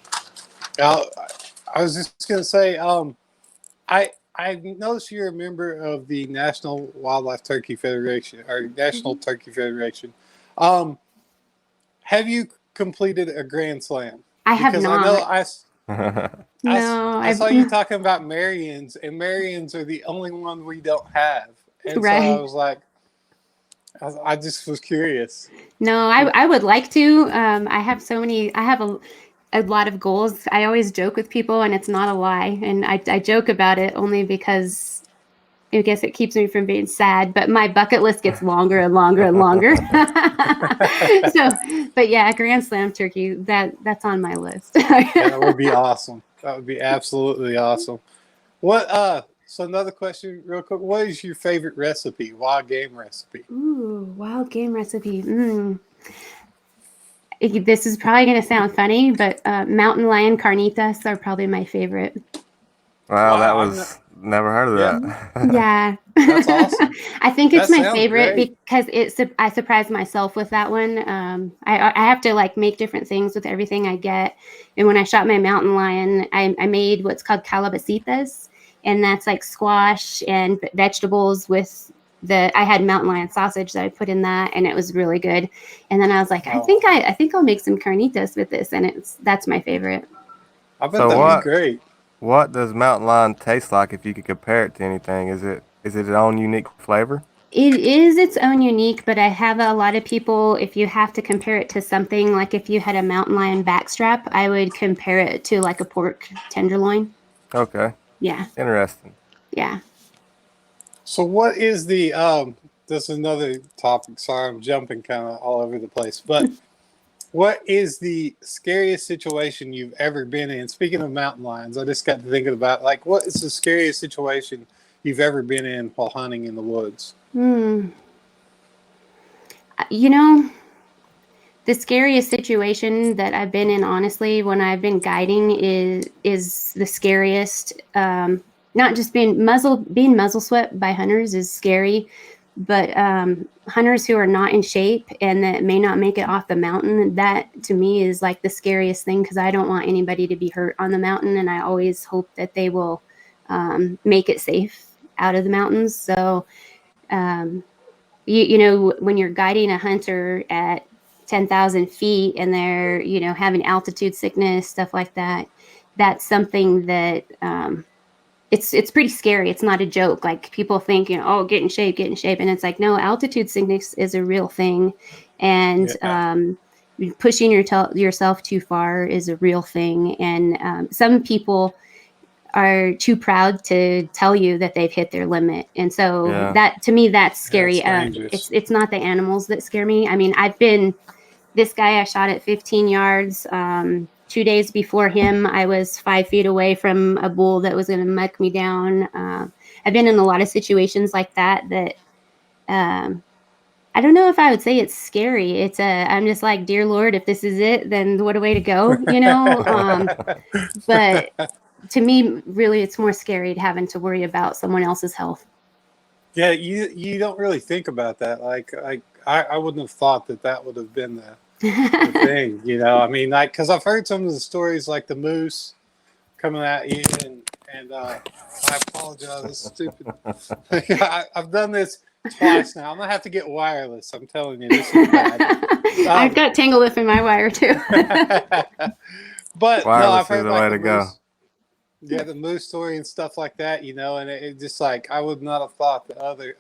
I was just going to say, I noticed you're a member of the National Wildlife Turkey Federation, or National Turkey Federation. Have you completed a Grand Slam? I have because not. I saw you talking about Marians, and Marians are the only one we don't have. And Right. so I was like, I just was curious. No, I would like to. I have a lot of goals. I always joke with people, and it's not a lie. And I joke about it only because I guess it keeps me from being sad, but my bucket list gets longer and longer and longer. But yeah, Grand Slam turkey, that's on my list. That would be awesome. That would be absolutely awesome. So another question real quick. What is your favorite recipe, wild game recipe? Ooh, wild game recipe. This is probably going to sound funny, but mountain lion carnitas are probably my favorite. Wow, Never heard of Yeah. that. Yeah. That's awesome. I think it's That my sounds favorite great. because I surprised myself with that one. I have to like make different things with everything I get. And when I shot my mountain lion, I made what's called calabacitas, and that's like squash and vegetables with I had mountain lion sausage that I put in that, and it was really good. And then I was like, I think I'll make some carnitas with this, and that's my favorite. I bet So that'd be what great. what does mountain lion taste like if you could compare it to anything? Is it its own unique flavor? It is its own unique, but I have a lot of people, if you have to compare it to something, like if you had a mountain lion backstrap, I would compare it to like a pork tenderloin. Okay, Yeah, interesting. yeah. So what is the this is another topic. Sorry, I'm jumping kind of all over the place. But what is the scariest situation you've ever been in? Speaking of mountain lions, I just got to thinking about like what is the scariest situation you've ever been in while hunting in the woods? Hmm. You know, the scariest situation that I've been in, honestly, when I've been guiding is the scariest. Not just being muzzle swept by hunters is scary, but hunters who are not in shape and that may not make it off the mountain, that to me is like the scariest thing because I don't want anybody to be hurt on the mountain, and I always hope that they will make it safe out of the mountains. So um, you know, when you're guiding a hunter at 10,000 feet and they're, you know, having altitude sickness, stuff like that, that's something that it's pretty scary. It's not a joke. Like people think, you know, oh, get in shape. And it's like, no, altitude sickness is a real thing. And Yeah. pushing yourself too far is a real thing. And some people are too proud to tell you that they've hit their limit, and so Yeah. that to me that's scary. That's dangerous. It's not the animals that scare me. I mean, I've been this guy I shot at 15 yards. 2 days before him, I was 5 feet away from a bull that was going to muck me down. I've been in a lot of situations like that um, I don't know if I would say it's scary. I'm just like, dear Lord, if this is it, then what a way to go, you know. But to me, really, it's more scary having to worry about someone else's health. Yeah, you don't really think about that. Like I wouldn't have thought that would have been the thing. You know, I mean, like because I've heard some of the stories like the moose coming at you, and I apologize, it's stupid. I've done this twice now. I'm gonna have to get wireless. I'm telling you, this is bad. I've got tangle whip in my wire too. But no, Wireless I've heard is the like way the to go. moose. Yeah, the moose story and stuff like that, you know, and it just like I would not have thought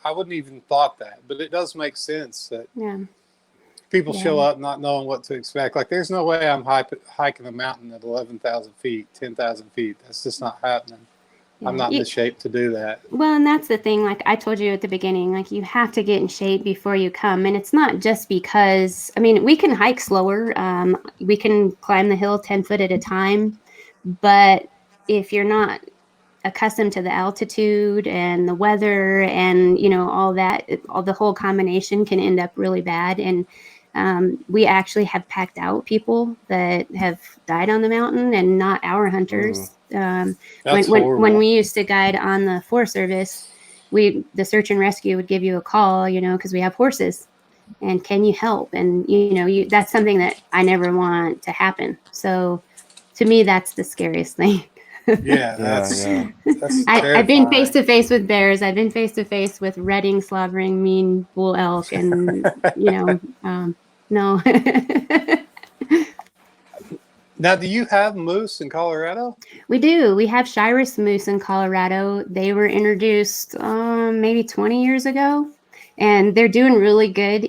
I wouldn't even thought that, but it does make sense that Yeah. people Yeah. show up not knowing what to expect. Like, there's no way I'm hiking a mountain at 11,000 feet, 10,000 feet. That's just not happening. Yeah. I'm not in the shape to do that. Well, and that's the thing. Like I told you at the beginning, like you have to get in shape before you come, and it's not just because. I mean, we can hike slower. We can climb the hill 10 foot at a time, but if you're not accustomed to the altitude and the weather and you know all that, all the whole combination can end up really bad. And we actually have packed out people that have died on the mountain and not our hunters. That's When horrible. we used to guide on the Forest Service, the search and rescue would give you a call, you know, because we have horses, and can you help? And you know, that's something that I never want to happen. So to me, that's the scariest thing. Yeah, Yeah. that's I've been face terrifying. to face with bears. I've been face to face with redding, slobbering, mean bull elk, and you know, no. Now, do you have moose in Colorado? We do. We have Shiras moose in Colorado. They were introduced maybe 20 years ago, and they're doing really good.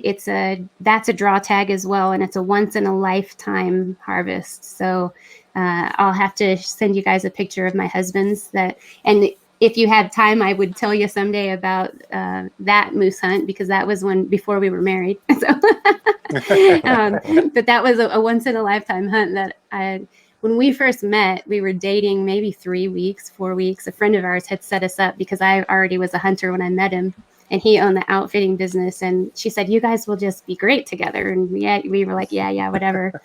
That's a draw tag as well, and it's a once in a lifetime harvest. So I'll have to send you guys a picture of my husband's and if you have time, I would tell you someday about that moose hunt because that was before we were married. So, but that was a once in a lifetime hunt that when we first met, we were dating maybe 3 weeks, 4 weeks. A friend of ours had set us up because I already was a hunter when I met him, and he owned the outfitting business. And she said, "You guys will just be great together." And we were like, "Yeah, whatever."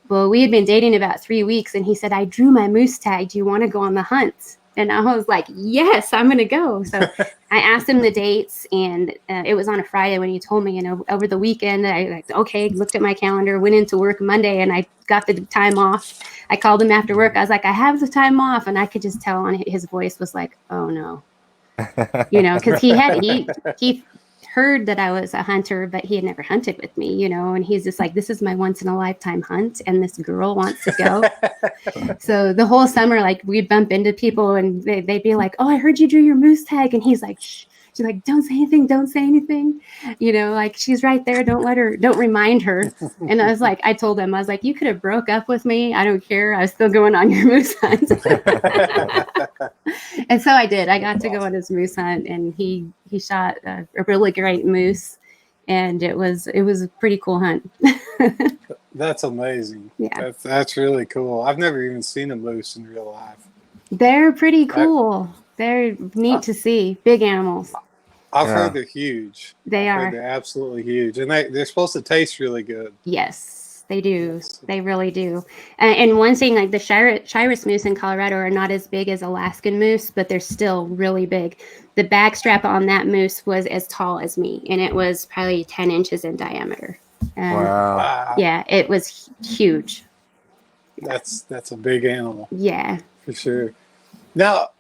Well, we had been dating about 3 weeks, and he said, "I drew my moose tag. Do you want to go on the hunt?" And I was like, yes, I'm going to go. So I asked him the dates, and it was on a Friday when he told me, over the weekend, okay, looked at my calendar, went into work Monday, and I got the time off. I called him after work. I was like, I have the time off. And I could just tell on his voice was like, oh no, because he heard that I was a hunter, but he had never hunted with me, and he's just like, this is my once in a lifetime hunt, and this girl wants to go. So the whole summer, like, we'd bump into people and they'd be like, oh, I heard you drew your moose tag. And he's like, shh. She's like, don't say anything, don't say anything. Like, she's right there, don't remind her. And I told him, I was like, you could have broke up with me, I don't care, I was still going on your moose hunt. And so I did. I got to go on his moose hunt, and he shot a really great moose, and it was a pretty cool hunt. That's amazing. Yeah, that's really cool. I've never even seen a moose in real life. They're pretty cool. They're neat to see. Big animals. I've heard they're huge. They are. They're absolutely huge, and they're supposed to taste really good. Yes, they do. Yes. They really do. And one thing, like the Shiras moose in Colorado are not as big as Alaskan moose, but they're still really big. The back strap on that moose was as tall as me, and it was probably 10 inches in diameter. Wow. Yeah, it was huge. That's a big animal. Yeah. For sure. Now,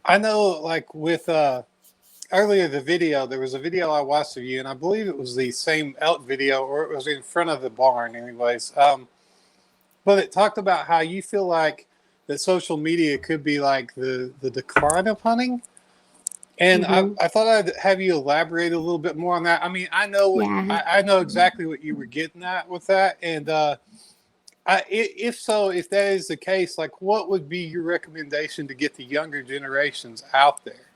I know, like, with earlier there was a video I watched of you, and I believe it was the same elk video, or it was in front of the barn anyways. But it talked about how you feel like that social media could be like the decline of hunting. And I thought I'd have you elaborate a little bit more on that. I mean, I know I know exactly what you were getting at with that. And if that is the case, like, what would be your recommendation to get the younger generations out there?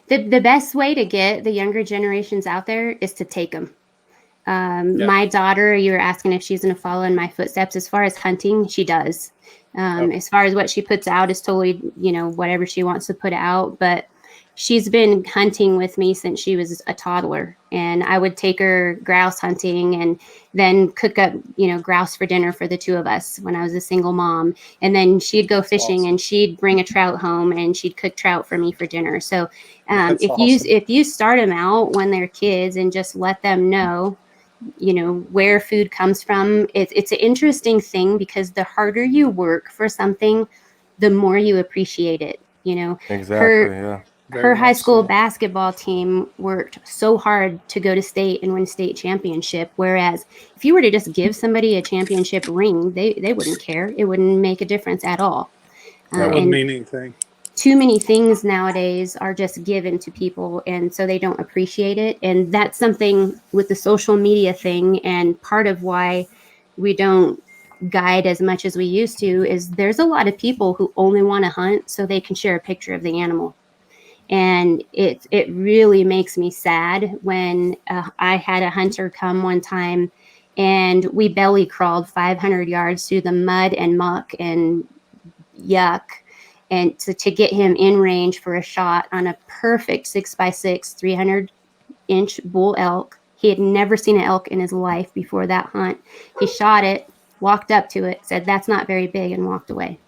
The best way to get the younger generations out there is to take them. My daughter, you were asking if she's going to follow in my footsteps. As far as hunting, she does. As far as what she puts out is totally, whatever she wants to put out. But she's been hunting with me since she was a toddler. And I would take her grouse hunting and then cook up, grouse for dinner for the two of us when I was a single mom. And then she'd go fishing and she'd bring a trout home and she'd cook trout for me for dinner. So if you start them out when they're kids and just let them know, where food comes from, it's an interesting thing, because the harder you work for something, the more you appreciate it. Exactly. Her high school basketball team worked so hard to go to state and win state championship. Whereas if you were to just give somebody a championship ring, they wouldn't care. It wouldn't make a difference at all. That wouldn't mean anything. Too many things nowadays are just given to people, and so they don't appreciate it. And that's something with the social media thing, and part of why we don't guide as much as we used to is there's a lot of people who only want to hunt so they can share a picture of the animal. And it really makes me sad when I had a hunter come one time and we belly crawled 500 yards through the mud and muck and yuck, and to get him in range for a shot on a perfect 6x6 300-inch bull elk. He had never seen an elk in his life before that hunt. He shot it, walked up to it, said, "That's not very big," and walked away.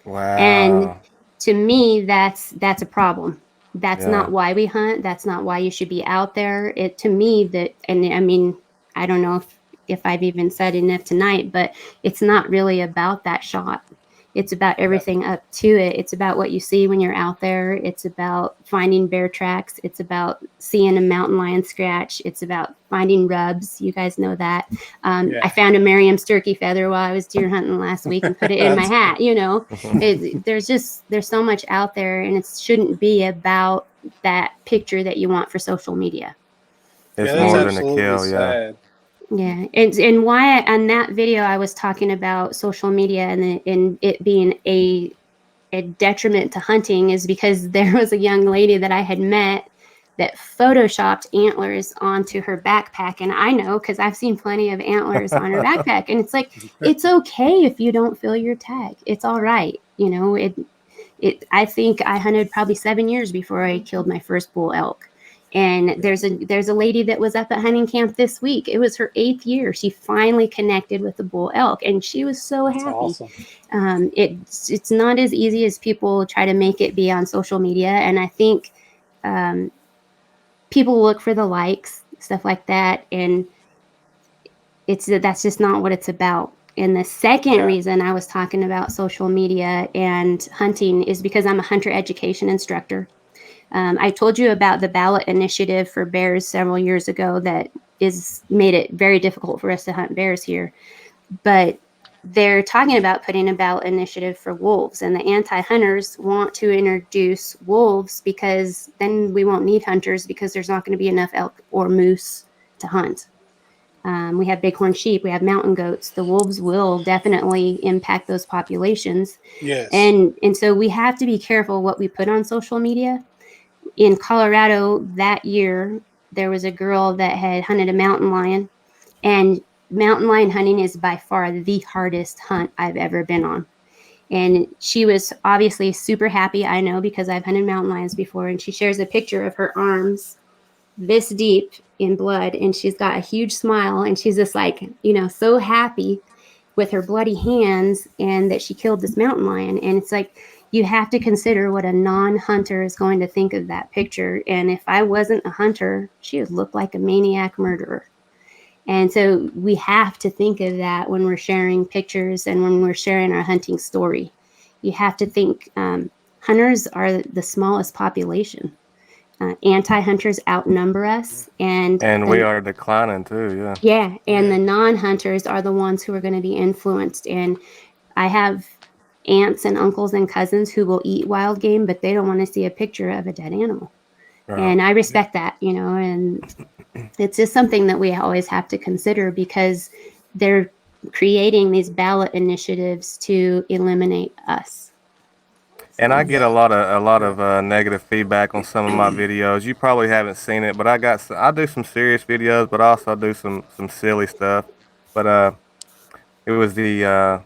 Wow. And to me, that's a problem. That's not why we hunt. That's not why you should be out there. To me, and I mean, I don't know if I've even said enough tonight, but it's not really about that shot. It's about everything up to it. It's about what you see when you're out there. It's about finding bear tracks. It's about seeing a mountain lion scratch. It's about finding rubs. You guys know that. I found a Merriam's turkey feather while I was deer hunting last week and put it in my hat. There's so much out there, and it shouldn't be about that picture that you want for social media. It's more than a kill. Sad. Yeah, and why on that video I was talking about social media and it being a detriment to hunting is because there was a young lady that I had met that photoshopped antlers onto her backpack, and I know because I've seen plenty of antlers on her backpack, and it's like, it's okay if you don't fill your tag. It's all right, I think I hunted probably 7 years before I killed my first bull elk. And there's a lady that was at the hunting camp this week. It was her 8th year. She finally connected with the bull elk, and she was so That's happy. awesome. It's not as easy as people try to make it be on social media, and I think people look for the likes, stuff like that, and that's just not what it's about. And the second reason I was talking about social media and hunting is because I'm a hunter education instructor. I told you about the ballot initiative for bears several years ago that made it very difficult for us to hunt bears here. But they're talking about putting a ballot initiative for wolves, and the anti-hunters want to introduce wolves because then we won't need hunters because there's not going to be enough elk or moose to hunt. We have bighorn sheep, we have mountain goats. The wolves will definitely impact those populations. Yes. And so we have to be careful what we put on social media. In Colorado that year, there was a girl that had hunted a mountain lion, and mountain lion hunting is by far the hardest hunt I've ever been on. And she was obviously super happy, I know, because I've hunted mountain lions before. And she shares a picture of her arms this deep in blood, and she's got a huge smile, and she's just like, so happy with her bloody hands and that she killed this mountain lion. And it's like, you have to consider what a non-hunter is going to think of that picture. And if I wasn't a hunter, she would look like a maniac murderer. And so we have to think of that when we're sharing pictures and when we're sharing our hunting story. You have to think hunters are the smallest population. Anti-hunters outnumber us, and we are declining too. And the non-hunters are the ones who are going to be influenced. And I have aunts and uncles and cousins who will eat wild game, but they don't want to see a picture of a dead animal. And I respect that, and it's just something that we always have to consider, because they're creating these ballot initiatives to eliminate us. And I get a lot of negative feedback on some of my videos. You probably haven't seen it, but I do some serious videos, but I also do some silly stuff. But it was the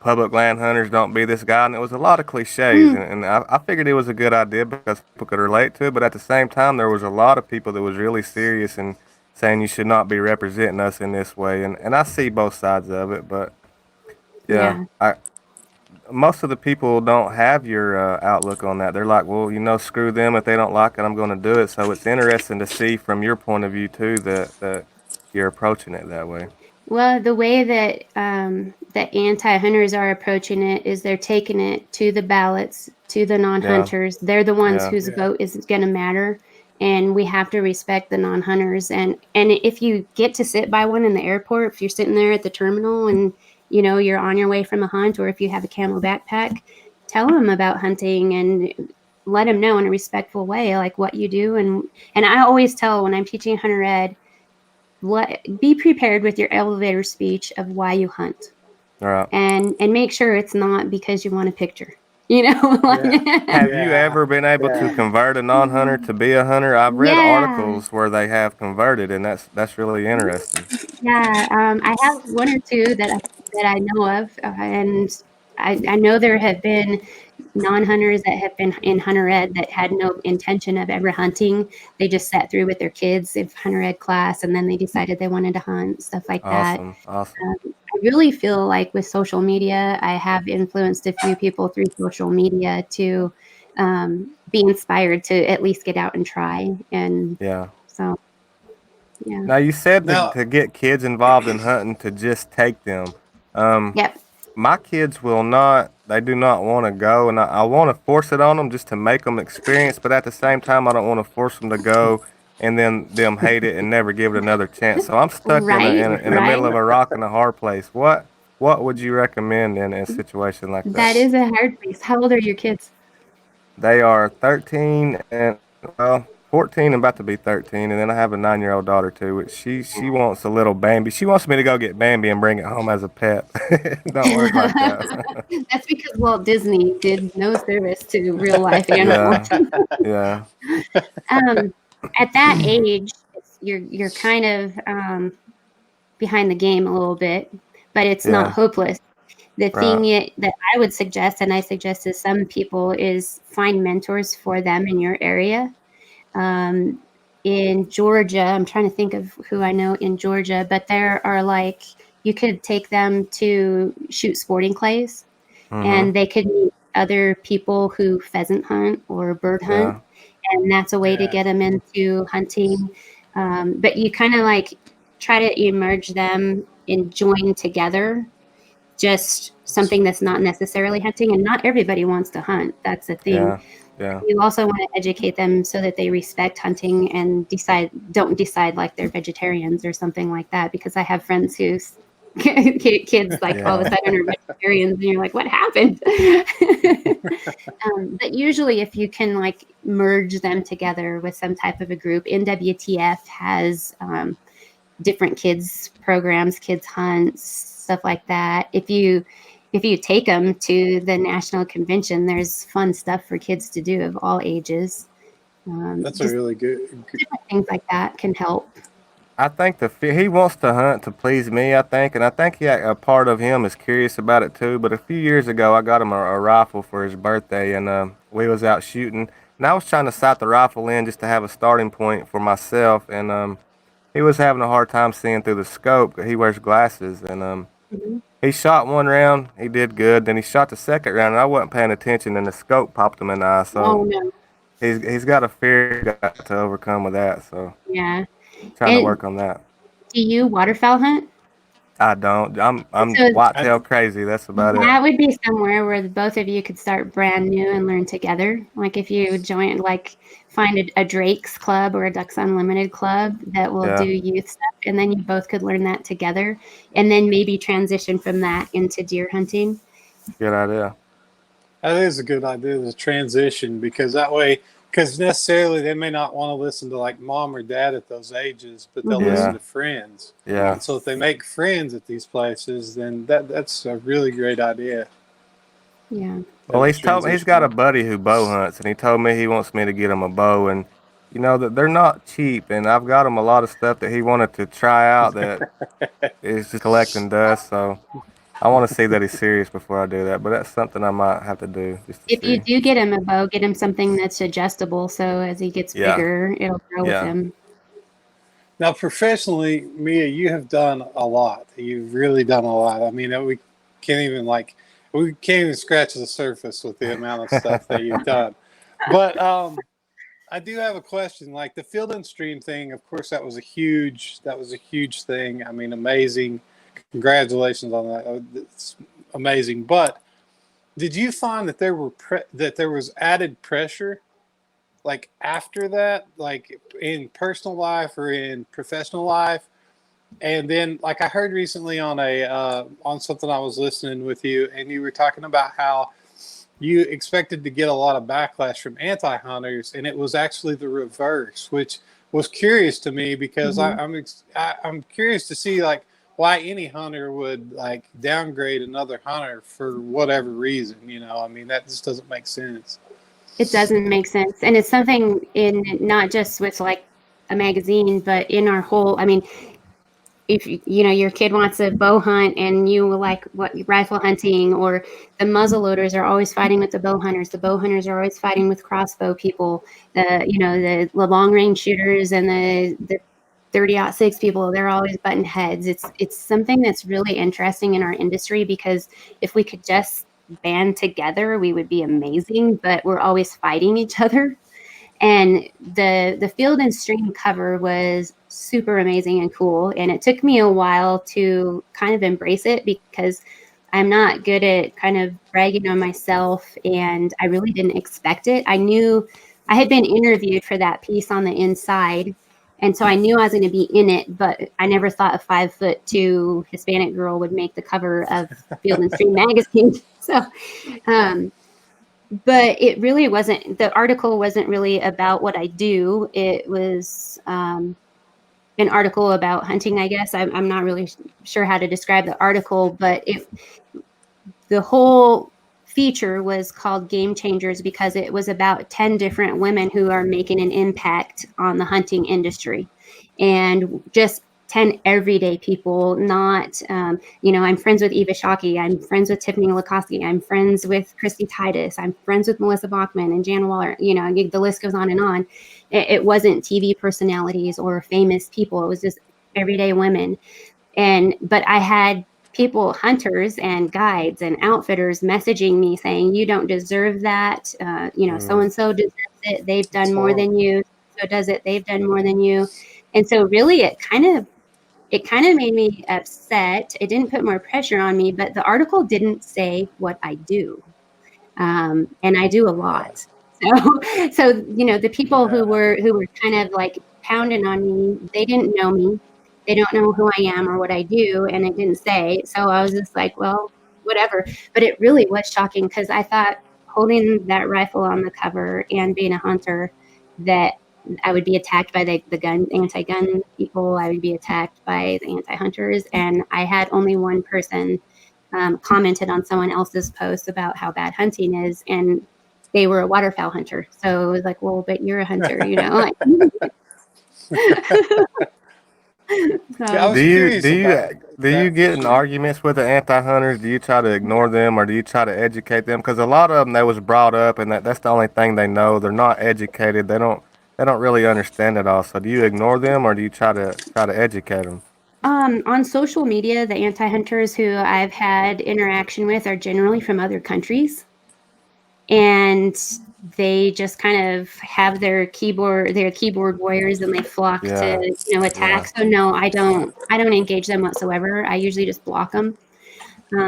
public land hunters don't be this guy, and it was a lot of cliches, and I figured it was a good idea because people could relate to it. But at the same time, there was a lot of people that was really serious and saying you should not be representing us in this way, and I see both sides of it, but yeah. Most of the people don't have your outlook on that. They're like, well, screw them. If they don't like it, I'm going to do it. So it's interesting to see from your point of view too that you're approaching it that way. Well, the way that anti-hunters are approaching it is they're taking it to the ballots, to the non-hunters. Yeah. They're the ones whose vote is going to matter, and we have to respect the non-hunters. And if you get to sit by one in the airport, if you're sitting there at the terminal and you're on your way from a hunt, or if you have a camo backpack, tell them about hunting and let them know in a respectful way, like what you do. And I always tell when I'm teaching hunter ed, be prepared with your elevator speech of why you hunt. Right. And make sure it's not because you want a picture. Have you ever been able to convert a non-hunter to be a hunter? I've read articles where they have converted, and that's really interesting. Yeah, I have one or two that I know of, and I know there have been non-hunters that have been in hunter ed that had no intention of ever hunting. They just sat through with their kids in hunter ed class, and then they decided they wanted to hunt, stuff like that. Awesome. I really feel like with social media, I have influenced a few people through social media to be inspired to at least get out and try. And so, yeah. Now you said to get kids involved in hunting, to just take them. Yep. My kids they do not want to go, and I want to force it on them just to make them experience, but at the same time, I don't want to force them to go and then them hate it and never give it another chance. So I'm stuck in the middle of a rock and a hard place. What would you recommend in a situation like that? That is a hard place. How old are your kids? They are 13 and 14 and about to be 13, and then I have a 9-year-old daughter too, which she wants a little Bambi. She wants me to go get Bambi and bring it home as a pet. Don't work like that. That's because Walt Disney did no service to real life animals. Yeah. At that age, you're kind of behind the game a little bit, but it's not hopeless. The thing that I would suggest, and I suggest to some people, is find mentors for them in your area. in Georgia, I'm trying to think of who I know in Georgia, but there are like, you could take them to shoot sporting clays, and they could meet other people who pheasant hunt or bird hunt, Yeah. and that's a way to Yeah. get them into hunting. But you kind of like try to emerge them and join together, just something that's not necessarily hunting, and not everybody wants to hunt. That's the thing. Yeah. Yeah. You also want to educate them so that they respect hunting and don't decide like they're vegetarians or something like that, because I have friends whose kids like all of a Yeah. sudden are vegetarians, and you're like, what happened? But usually if you can like merge them together with some type of a group, NWTF has different kids programs, kids hunts, stuff like that. If you take them to the national convention, there's fun stuff for kids to do of all ages. That's a Just really good. different things like that can help. I think he wants to hunt to please me. I think, and I think a part of him is curious about it too. But a few years ago, I got him a rifle for his birthday, and we was out shooting, and I was trying to sight the rifle in just to have a starting point for myself, and he was having a hard time seeing through the scope. He wears glasses, and Mhm. he shot one round. He did good. Then he shot the second round, and I wasn't paying attention, and the scope popped him in the eye. So Oh no, he's got a fear he's got to overcome with that. So yeah. trying to And work on that. do you waterfowl hunt? I don't. I'm So I, whitetail crazy. That's about it. that would be somewhere where both of you could start brand new and learn together. Like if you join, like find a Drake's club or a Ducks Unlimited club that will do Yeah, youth stuff, and then you both could learn that together, and then maybe transition from that into deer hunting. good idea. that is a good idea, the transition, because that way, because necessarily they may not want to listen to like mom or dad at those ages, but they'll listen Yeah, to friends. yeah. And so if they make friends at these places, then that's a really great idea. Yeah. That Well, will he's got a transition. buddy who bow hunts, and he told me he wants me to get him a bow, and you know that they're not cheap, and I've got him a lot of stuff that he wanted to try out that is just collecting dust. So I want to see that he's serious before I do that, but that's something I might have to do just to If you see. do get him a bow, get him something that's adjustable, so as he gets Yeah, bigger, it'll grow with yeah, him. Now, professionally, Mia, you have done a lot. You've really done a lot. I mean, we can't even scratch the surface with the amount of stuff that you've done. But I do have a question. Like the Field and Stream thing, of course, that was a huge thing. I mean, amazing. Congratulations on that. It's amazing. But did you find that there was added pressure like after that, like in personal life or in professional life? And then, like I heard recently on on something I was listening with you, and you were talking about how you expected to get a lot of backlash from anti-hunters, and it was actually the reverse, which was curious to me because Mhm. I'm curious to see like why any hunter would like downgrade another hunter for whatever reason. I mean that just doesn't make sense. It doesn't make sense. And it's something in not just with like a magazine, but in our whole, I mean, if your kid wants a bow hunt and you like what rifle hunting, or the muzzle loaders are always fighting with the bow hunters are always fighting with crossbow people, the long range shooters and the 30-06 people, they're always butting heads. It's something that's really interesting in our industry, because if we could just band together, we would be amazing, but we're always fighting each other. And the Field and Stream cover was super amazing and cool, and it took me a while to kind of embrace it, because I'm not good at kind of bragging on myself, and I really didn't expect it. I knew I had been interviewed for that piece on the inside, and so I knew I was going to be in it, but I never thought a 5'2" Hispanic girl would make the cover of Field and Stream magazine. So but it really wasn't, the article wasn't really about what I do. It was an article about hunting, I guess. I'm not really sure how to describe the article, but the whole feature was called Game Changers, because it was about 10 different women who are making an impact on the hunting industry. And just 10 everyday people, not, I'm friends with Eva Shockey. I'm friends with Tiffany Lakoski. I'm friends with Christy Titus. I'm friends with Melissa Bachman and Jan Waller. The list goes on and on. It wasn't TV personalities or famous people. It was just everyday women. But I had people, hunters and guides and outfitters messaging me saying, you don't deserve that. So-and-so deserves it. They've done more than you. So does it. They've done more than you. And so really it kind of made me upset. It didn't put more pressure on me, but the article didn't say what I do. And I do a lot. So the people who were kind of like pounding on me, they didn't know me. They don't know who I am or what I do, and it didn't say. So I was just like, well, whatever. But it really was shocking because I thought holding that rifle on the cover and being a hunter that I would be attacked by the anti-gun people. I would be attacked by the anti-hunters. And I had only one person commented on someone else's post about how bad hunting is, and they were a waterfowl hunter. So it was like, well, but you're a hunter, I was curious about do you get in arguments with the anti-hunters? Do you try to ignore them, or do you try to educate them? Because a lot of them, they was brought up, and that's the only thing they know. They're not educated. They don't really understand it all. So do you ignore them, or do you try to educate them? On social media, the anti-hunters who I've had interaction with are generally from other countries, and they just kind of have their keyboard warriors, and they flock to attack. So no, I don't engage them whatsoever. I usually just block them.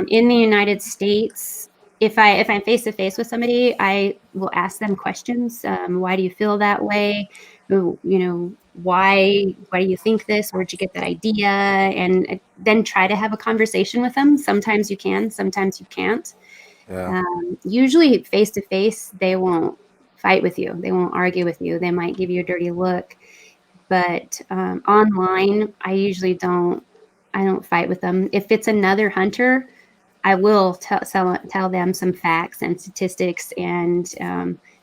In the United States, if I'm face to face with somebody, I will ask them questions. Why do you feel that way? Why do you think this? Where'd you get that idea? And then try to have a conversation with them. Sometimes you can, sometimes you can't. Yeah. Usually face to face, they won't fight with you. They won't argue with you. They might give you a dirty look. But online, I usually don't fight with them. If it's another hunter, I will tell them some facts and statistics. And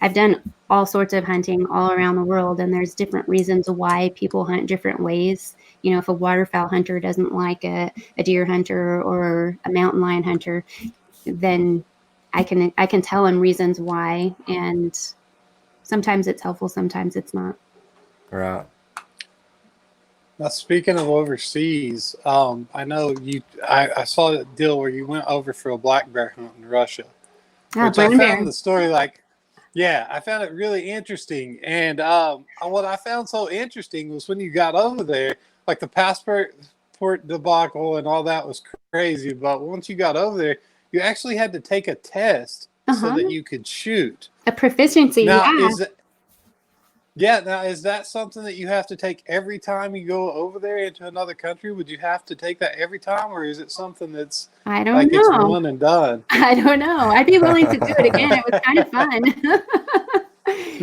I've done all sorts of hunting all around the world, and there's different reasons why people hunt different ways. If a waterfowl hunter doesn't like a deer hunter or a mountain lion hunter, then I can tell them reasons why. And sometimes it's helpful, sometimes it's not. Right. Now, speaking of overseas, I know I saw that deal where you went over for a black bear hunt in Russia, which I found the story I found it really interesting. And what I found so interesting was when you got over there, like the passport debacle and all that was crazy. But once you got over there, you actually had to take a test so that you could shoot. A proficiency, now, is that something that you have to take every time you go over there into another country? Would you have to take that every time, or is it something that's it's one and done? I don't know. I'd be willing to do it again. It was kind of fun.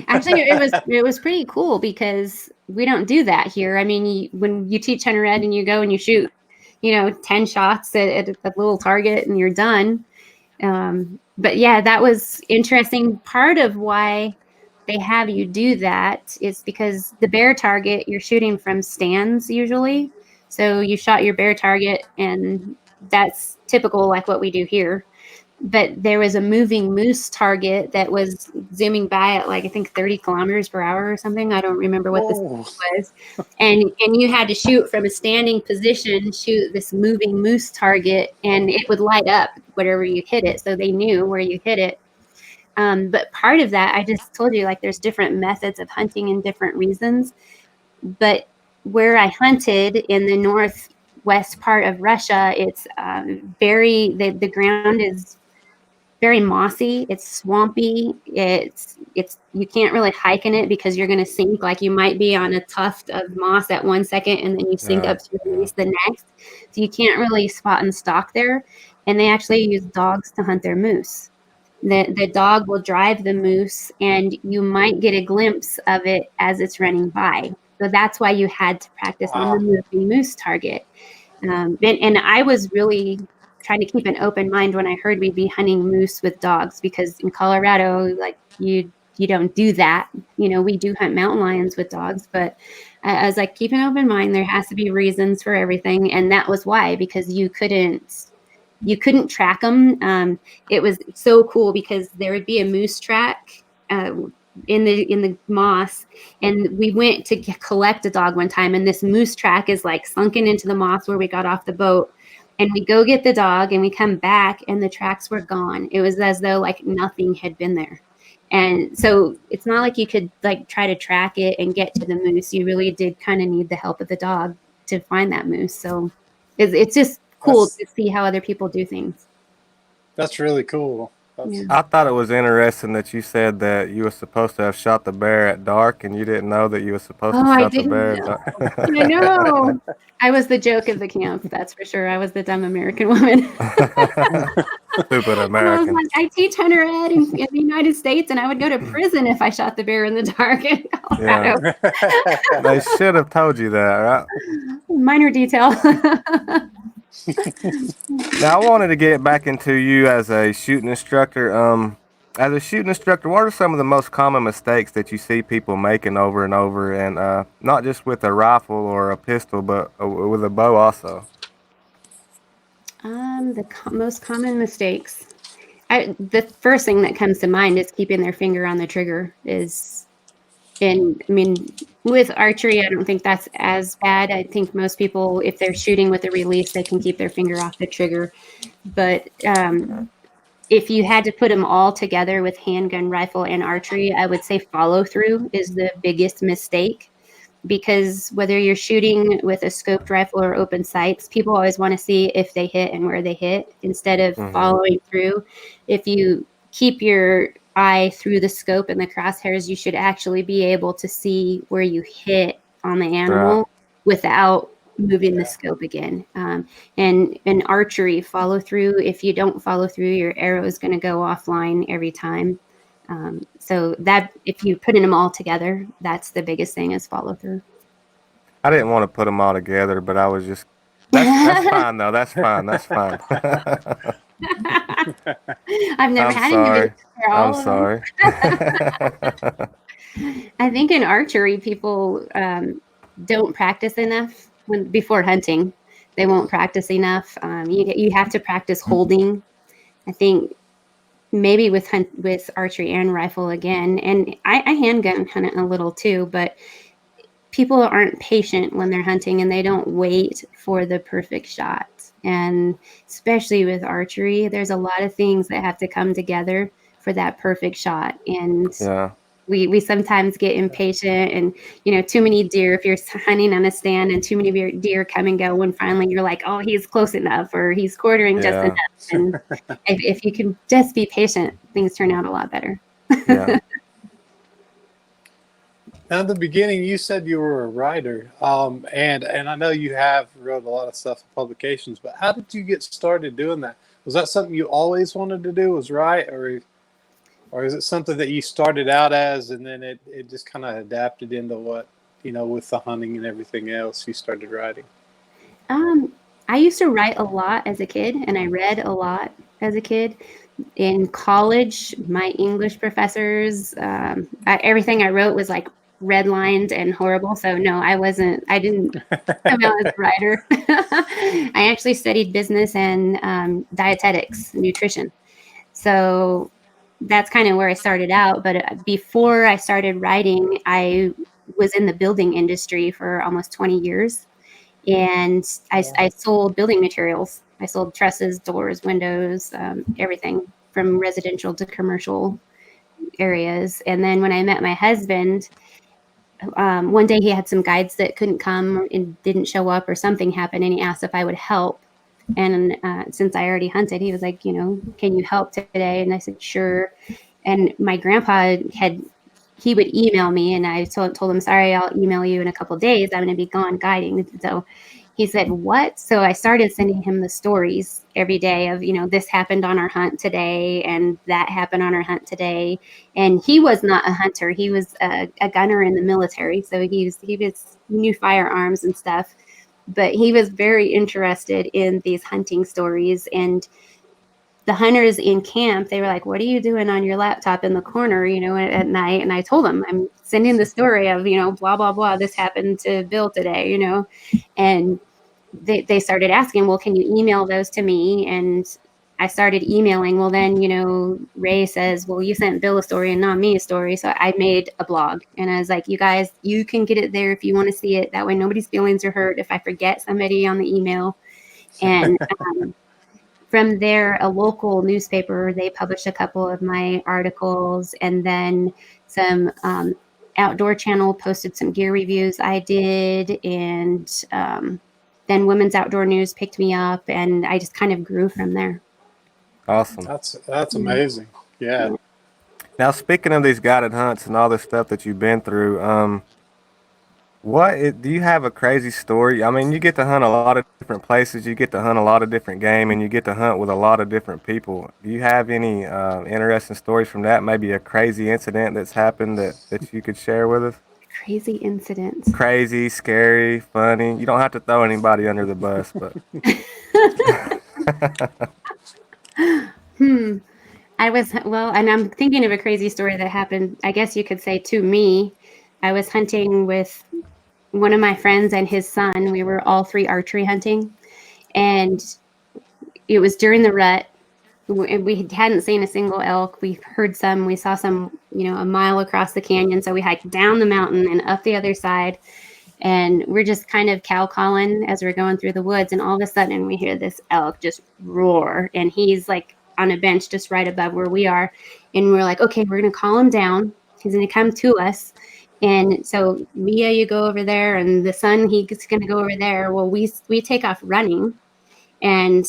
Actually, it was pretty cool because we don't do that here. I mean, when you teach hunter ed and you go and you shoot, 10 shots at a little target and you're done. But yeah, that was interesting. Part of why they have you do that is because the bear target, you're shooting from stands usually. So you shot your bear target, and that's typical like what we do here. But there was a moving moose target that was zooming by at I think 30 kilometers per hour or something. I don't remember what this was. And you had to shoot from a standing position, shoot this moving moose target, and it would light up whatever you hit it. So they knew where you hit it. But part of that, I just told you, there's different methods of hunting and different reasons. But where I hunted in the northwest part of Russia, it's the ground is very mossy. It's swampy. It's you can't really hike in it because you're going to sink. You might be on a tuft of moss at 1 second, and then you sink up to your knees the next. So you can't really spot and stalk there. And they actually use dogs to hunt their moose. The dog will drive the moose, and you might get a glimpse of it as it's running by. So that's why you had to practice on the moving moose target. And I was really trying to keep an open mind when I heard we'd be hunting moose with dogs, because in Colorado, you don't do that. We do hunt mountain lions with dogs, but I was like, keep an open mind. There has to be reasons for everything. And that was why, because you couldn't track them. It was so cool because there would be a moose track in the moss, and we went to collect a dog one time, and this moose track is like sunken into the moss where we got off the boat, and we go get the dog and we come back and the tracks were gone. It was as though like nothing had been there. And so it's not like you could like try to track it and get to the moose. You really did kind of need the help of the dog to find that moose. So it's just cool to see how other people do things. That's really cool. I thought it was interesting that you said that you were supposed to have shot the bear at dark, and you didn't know that you were supposed to shot the bear at dark. I know. I was the joke of the camp, that's for sure. I was the dumb American woman. Stupid American. I was like, I teach hunter ed in the United States, and I would go to prison if I shot the bear in the dark in Colorado. Yeah. They should have told you that, right? Minor detail. Now, I wanted to get back into you as a shooting instructor. As a shooting instructor, what are some of the most common mistakes that you see people making over and over, and not just with a rifle or a pistol, but with a bow also? The most common mistakes. The first thing that comes to mind is keeping their finger on the trigger. And I mean, with archery, I don't think that's as bad. I think most people, if they're shooting with a release, they can keep their finger off the trigger. But if you had to put them all together with handgun, rifle, and archery, I would say follow through is the biggest mistake. Because whether you're shooting with a scoped rifle or open sights, people always want to see if they hit and where they hit instead of following through. If you keep your eye through the scope and the crosshairs, you should actually be able to see where you hit on the animal without moving the scope again. And in archery, follow through. If you don't follow through, your arrow is going to go offline every time. So that if you put them all together, that's the biggest thing is follow through. I didn't want to put them all together, but I was just, that's fine though. That's fine. That's fine. I've never had anybody. I'm sorry. I think in archery, people don't practice enough before hunting. They won't practice enough. You have to practice holding. I think maybe with archery and rifle again, and I handgun hunt a little too, but people aren't patient when they're hunting and they don't wait for the perfect shot. And especially with archery, there's a lot of things that have to come together for that perfect shot. And we sometimes get impatient and, too many deer, if you're hunting on a stand and too many deer come and go, and finally you're like, oh, he's close enough or he's quartering just enough. And if you can just be patient, things turn out a lot better. Yeah. Now, in the beginning, you said you were a writer, and I know you have wrote a lot of stuff in publications, but how did you get started doing that? Was that something you always wanted to do, was write, or is it something that you started out as and then it just kind of adapted into what, with the hunting and everything else, you started writing? I used to write a lot as a kid, and I read a lot as a kid. In college, my English professors, everything I wrote was like redlined and horrible. So no, I didn't come out as a writer. I actually studied business and dietetics, nutrition. So that's kind of where I started out. But before I started writing, I was in the building industry for almost 20 years. And I sold building materials. I sold trusses, doors, windows, everything from residential to commercial areas. And then when I met my husband, one day he had some guides that couldn't come and didn't show up or something happened, and he asked if I would help. And since I already hunted, he was like, can you help today? And I said, sure. And my grandpa he would email me, and I told him, sorry, I'll email you in a couple of days. I'm going to be gone guiding. So he said, what? So I started sending him the stories every day of, this happened on our hunt today and that happened on our hunt today. And he was not a hunter. He was a gunner in the military. So he knew firearms and stuff, but he was very interested in these hunting stories. And the hunters in camp, they were like, what are you doing on your laptop in the corner, at night? And I told them, I'm sending the story of, blah, blah, blah. This happened to Bill today, and they started asking, well, can you email those to me? And I started emailing. Well, then, Ray says, well, you sent Bill a story and not me a story. So I made a blog, and I was like, you guys, you can get it there if you want to see it. That way nobody's feelings are hurt if I forget somebody on the email. And from there, a local newspaper, they published a couple of my articles, and then some outdoor channel posted some gear reviews I did, and then Women's Outdoor News picked me up, and I just kind of grew from there. Awesome. That's amazing. Yeah. Now, speaking of these guided hunts and all this stuff that you've been through, do you have a crazy story? I mean, you get to hunt a lot of different places, you get to hunt a lot of different game, and you get to hunt with a lot of different people. Do you have any interesting stories from that? Maybe a crazy incident that's happened that you could share with us? Crazy incidents. Crazy, scary, funny. You don't have to throw anybody under the bus, but. And I'm thinking of a crazy story that happened, I guess you could say, to me. I was hunting with one of my friends and his son. We were all three archery hunting, and it was during the rut. We hadn't seen a single elk. We heard some, we saw some, a mile across the canyon. So we hiked down the mountain and up the other side, and we're just kind of cow calling as we're going through the woods. And all of a sudden we hear this elk just roar, and he's like on a bench just right above where we are. And we're like, okay, we're going to call him down. He's going to come to us. And so Mia, you go over there, and the son, he's going to go over there. Well, we take off running, and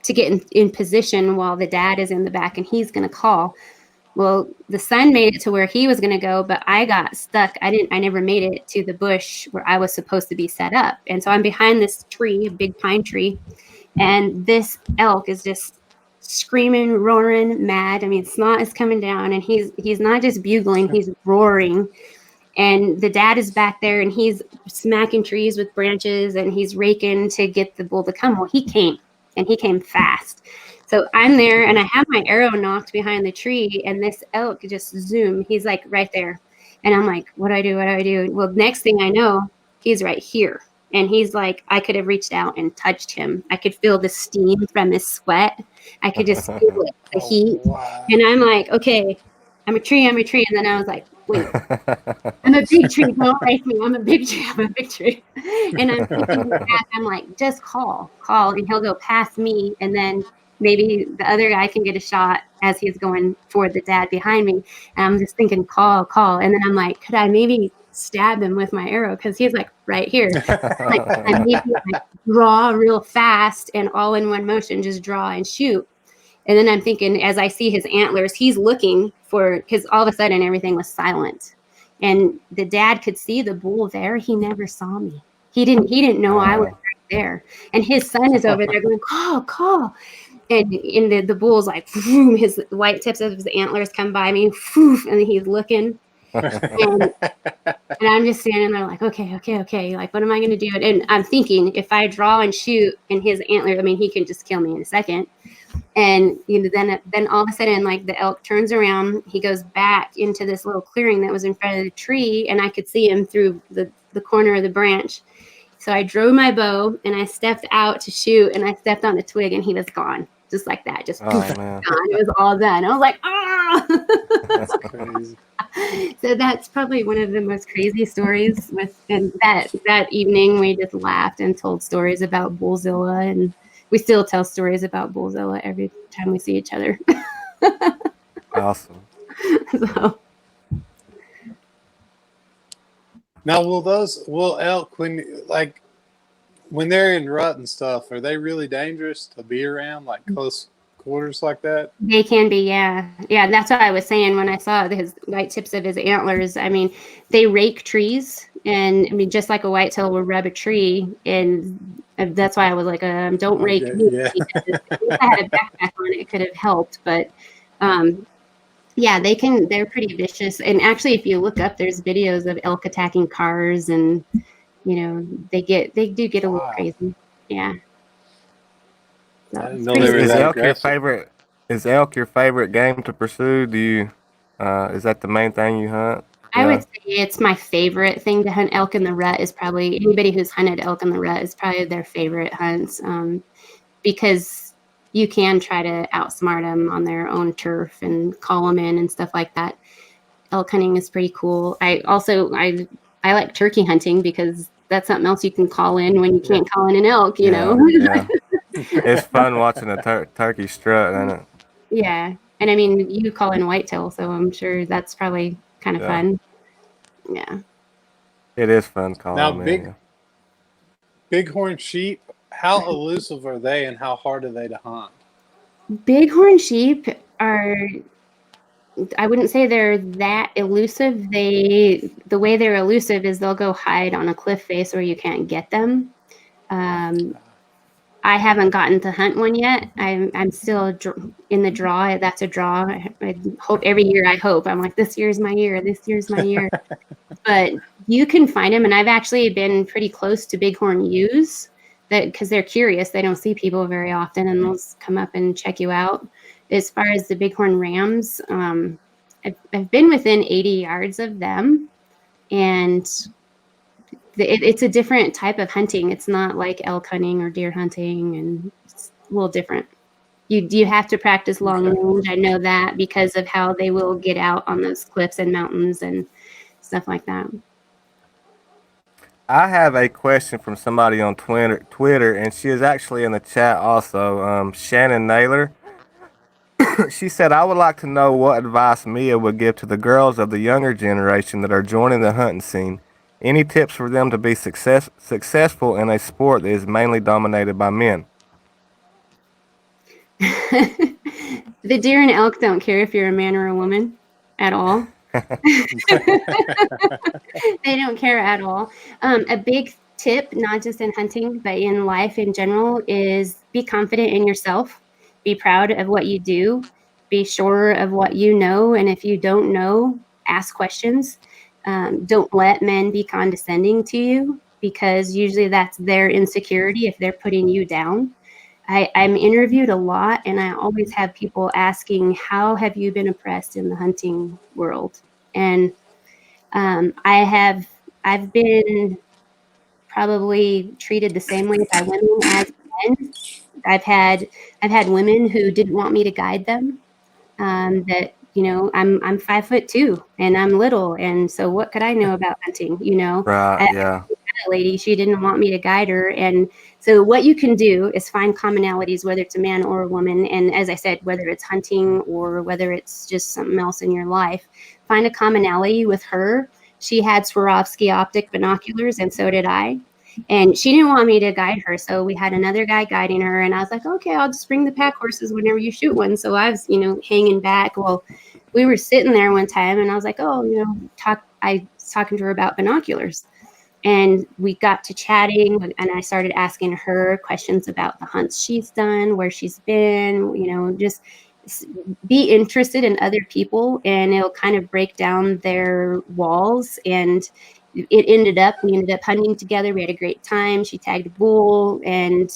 to get in position while the dad is in the back, and he's going to call. Well, the son made it to where he was going to go, but I got stuck. I never made it to the bush where I was supposed to be set up. And so I'm behind this tree, a big pine tree, and this elk is just screaming, roaring, mad. I mean, snot is coming down, and he's not just bugling, he's roaring. And the dad is back there, and he's smacking trees with branches, and he's raking to get the bull to come. Well, he came, and he came fast. So I'm there, and I have my arrow knocked behind the tree, and this elk just zoom. He's like right there. And I'm like, what do I do? What do I do? Well, next thing I know, he's right here. And he's like, I could have reached out and touched him. I could feel the steam from his sweat. I could just feel it, the heat. Wow. And I'm like, okay, I'm a tree. And then I was like, wait, I'm a big tree. Don't like me. I'm a big tree. And I'm thinking back, I'm like, just call, and he'll go past me. And then maybe the other guy can get a shot as he's going for the dad behind me. And I'm just thinking, call. And then I'm like, could I maybe stab him with my arrow? Because he's like right here. Like, I maybe draw real fast and all in one motion, just draw and shoot. And then I'm thinking, as I see his antlers, he's looking for, because all of a sudden everything was silent. And the dad could see the bull there. He never saw me. He didn't know I was right there. And his son is over there going, call. And in the bull's like, his white tips of his antlers come by me, and he's looking. And I'm just standing there like, okay. Like, what am I going to do? And I'm thinking, if I draw and shoot in his antlers, I mean, he can just kill me in a second. And then all of a sudden, like, the elk turns around, he goes back into this little clearing that was in front of the tree, and I could see him through the corner of the branch. So I drew my bow, and I stepped out to shoot, and I stepped on the twig, and he was gone, just like that, just gone. It was all done. I was like, That's crazy. So that's probably one of the most crazy stories. And that evening, we just laughed and told stories about Bullzilla, and we still tell stories about Bullzilla every time we see each other. Awesome. So. Now, will elk, when they're in rut and stuff, are they really dangerous to be around, like close quarters like that? They can be, yeah. Yeah, that's what I was saying when I saw his white tips of his antlers. I mean, they rake trees, and I mean, just like a whitetail will rub a tree, and that's why I was like, don't rake me. Yeah. If I had a backpack on, it could have helped, but yeah, they're pretty vicious. And actually, if you look up, there's videos of elk attacking cars, and they do get a little crazy. Yeah. So I didn't it's know pretty they were Is that elk your aggressive. favorite? Is elk your favorite game to pursue? Do you? Is that the main thing you hunt? I would Yeah. say it's my favorite thing to hunt. Elk in the rut is probably anybody who's hunted elk in the rut is probably their favorite hunts, because you can try to outsmart them on their own turf and call them in and stuff like that. Elk hunting is pretty cool. I like turkey hunting because that's something else you can call in when you Yeah. can't call in an elk, you know? Yeah. Yeah. It's fun watching a turkey strut, isn't it? Yeah. And I mean, you call in whitetail, so I'm sure that's probably kind of Yeah. fun. Yeah. It is fun Now, calling them in. Yeah. bighorn sheep, how elusive are they and how hard are they to hunt? Bighorn sheep are, I wouldn't say they're that elusive. The way they're elusive is they'll go hide on a cliff face where you can't get them. Um, I haven't gotten to hunt one yet. I'm still in the draw. That's a draw. I hope every year. I hope I'm like, this year's my year. This year's my year. But you can find them, and I've actually been pretty close to bighorn ewes, that because they're curious. They don't see people very often, and they'll come up and check you out. As far as the bighorn rams, I've been within 80 yards of them, and it's a different type of hunting. It's not like elk hunting or deer hunting, and it's a little different. You have to practice long Okay. range. I know that because of how they will get out on those cliffs and mountains and stuff like that. I have a question from somebody on Twitter, and she is actually in the chat also. Shannon Naylor. She said, "I would like to know what advice Mia would give to the girls of the younger generation that are joining the hunting scene. Any tips for them to be successful in a sport that is mainly dominated by men?" The deer and elk don't care if you're a man or a woman at all. They don't care at all. A big tip, not just in hunting, but in life in general, is be confident in yourself. Be proud of what you do. Be sure of what you know. And if you don't know, ask questions. Don't let men be condescending to you because usually that's their insecurity if they're putting you down. I'm interviewed a lot, and I always have people asking, "How have you been oppressed in the hunting world?" And I've been probably treated the same way by women as men. I've had I've had women who didn't want me to guide them. That I'm 5'2" and I'm little, and so what could I know about hunting? Right. I Yeah. a lady, she didn't want me to guide her, and so what you can do is find commonalities, whether it's a man or a woman, and as I said, whether it's hunting or whether it's just something else in your life, find a commonality with her. She had Swarovski optic binoculars, and so did I. And she didn't want me to guide her, so we had another guy guiding her, and I was like, okay, I'll just bring the pack horses whenever you shoot one. So I was, hanging back. Well, we were sitting there one time, and I was like, oh, I was talking to her about binoculars, and we got to chatting, and I started asking her questions about the hunts she's done, where she's been, just be interested in other people, and it'll kind of break down their walls. And we ended up hunting together. We had a great time. She tagged a bull, and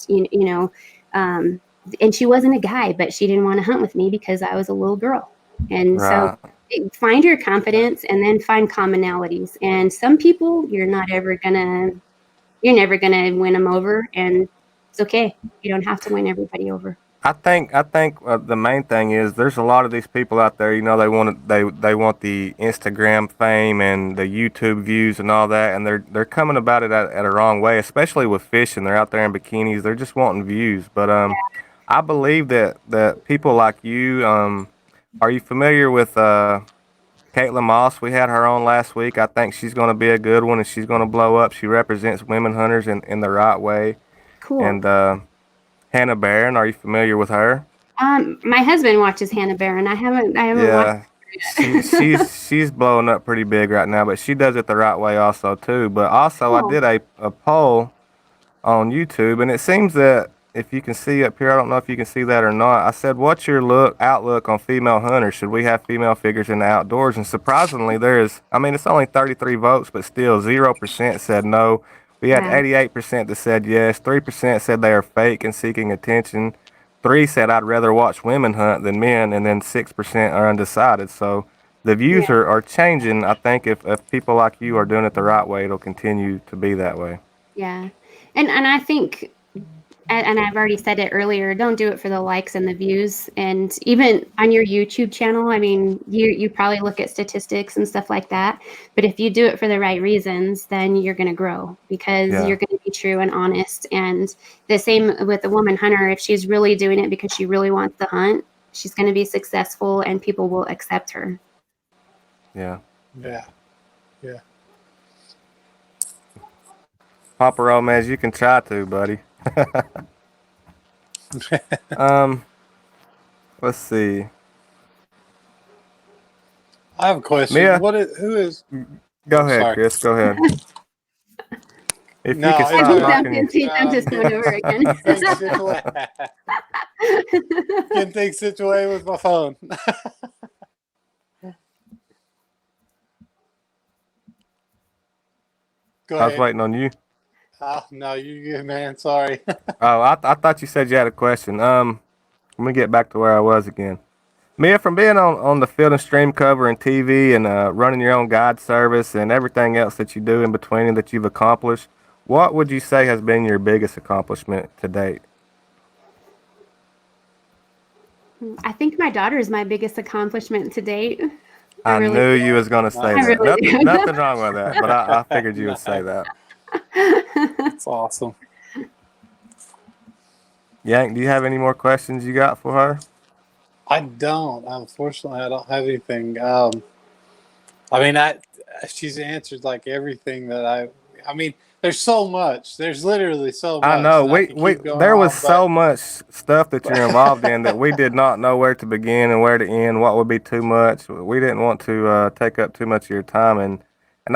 um, and she wasn't a guy, but she didn't want to hunt with me because I was a little girl. And so Right. find your confidence and then find commonalities. And some people you're never gonna win them over, and it's okay. You don't have to win everybody over. I think the main thing is there's a lot of these people out there. They want the Instagram fame and the YouTube views and all that, and they're coming about it at a wrong way. Especially with fishing, they're out there in bikinis. They're just wanting views. But I believe that people like you. Are you familiar with Caitlin Moss? We had her on last week. I think she's going to be a good one, and she's going to blow up. She represents women hunters in the right way. Cool. And Hannah Barron, are you familiar with her? My husband watches Hannah Barron. I haven't watched Yeah, she's blowing up pretty big right now, but she does it the right way also too. But also, I cool. did a poll on YouTube, and it seems that if you can see up here, I don't know if you can see that or not. I said, "What's your outlook on female hunters? Should we have female figures in the outdoors?" And surprisingly, there is. I mean, it's only 33 votes, but still 0% said no. We had Yeah. 88% that said yes. 3% said they are fake and seeking attention. 3 said I'd rather watch women hunt than men, and then 6% are undecided. So the views Yeah. are changing. I think if people like you are doing it the right way, it'll continue to be that way. Yeah. And I think, and I've already said it earlier, don't do it for the likes and the views. And even on your YouTube channel, I mean, you probably look at statistics and stuff like that. But if you do it for the right reasons, then you're going to grow because Yeah. you're going to be true and honest. And the same with the woman hunter, if she's really doing it because she really wants to hunt, she's going to be successful and people will accept her. Yeah. Yeah. Yeah. Papa Romez, you can try to, buddy. Let's see. I have a question. Mia? Who is? Go Oh, ahead, sorry. Chris. Go ahead. If No, you can it's stop okay. talking. I'm just going over again. Things situated. Getting things situated with my phone. Go I was ahead. waiting on you. Oh, no, you good, man. Sorry. Oh, I thought you said you had a question. Let me get back to where I was again. Mia, from being on the Field and Stream cover and TV and running your own guide service and everything else that you do in between and that you've accomplished, what would you say has been your biggest accomplishment to date? I think my daughter is my biggest accomplishment to date. I really knew do. you was going to say I that. really do. Nothing wrong with that, but I figured you would say that. That's awesome. Yank, do you have any more questions you got for her? I don't. Unfortunately, I don't have anything. I mean, she's answered like everything that I mean, there's so much. There's literally so much. I know. and I can keep going There was on, so much stuff that you're involved in that we did not know where to begin and where to end. What would be too much? We didn't want to take up too much of your time, and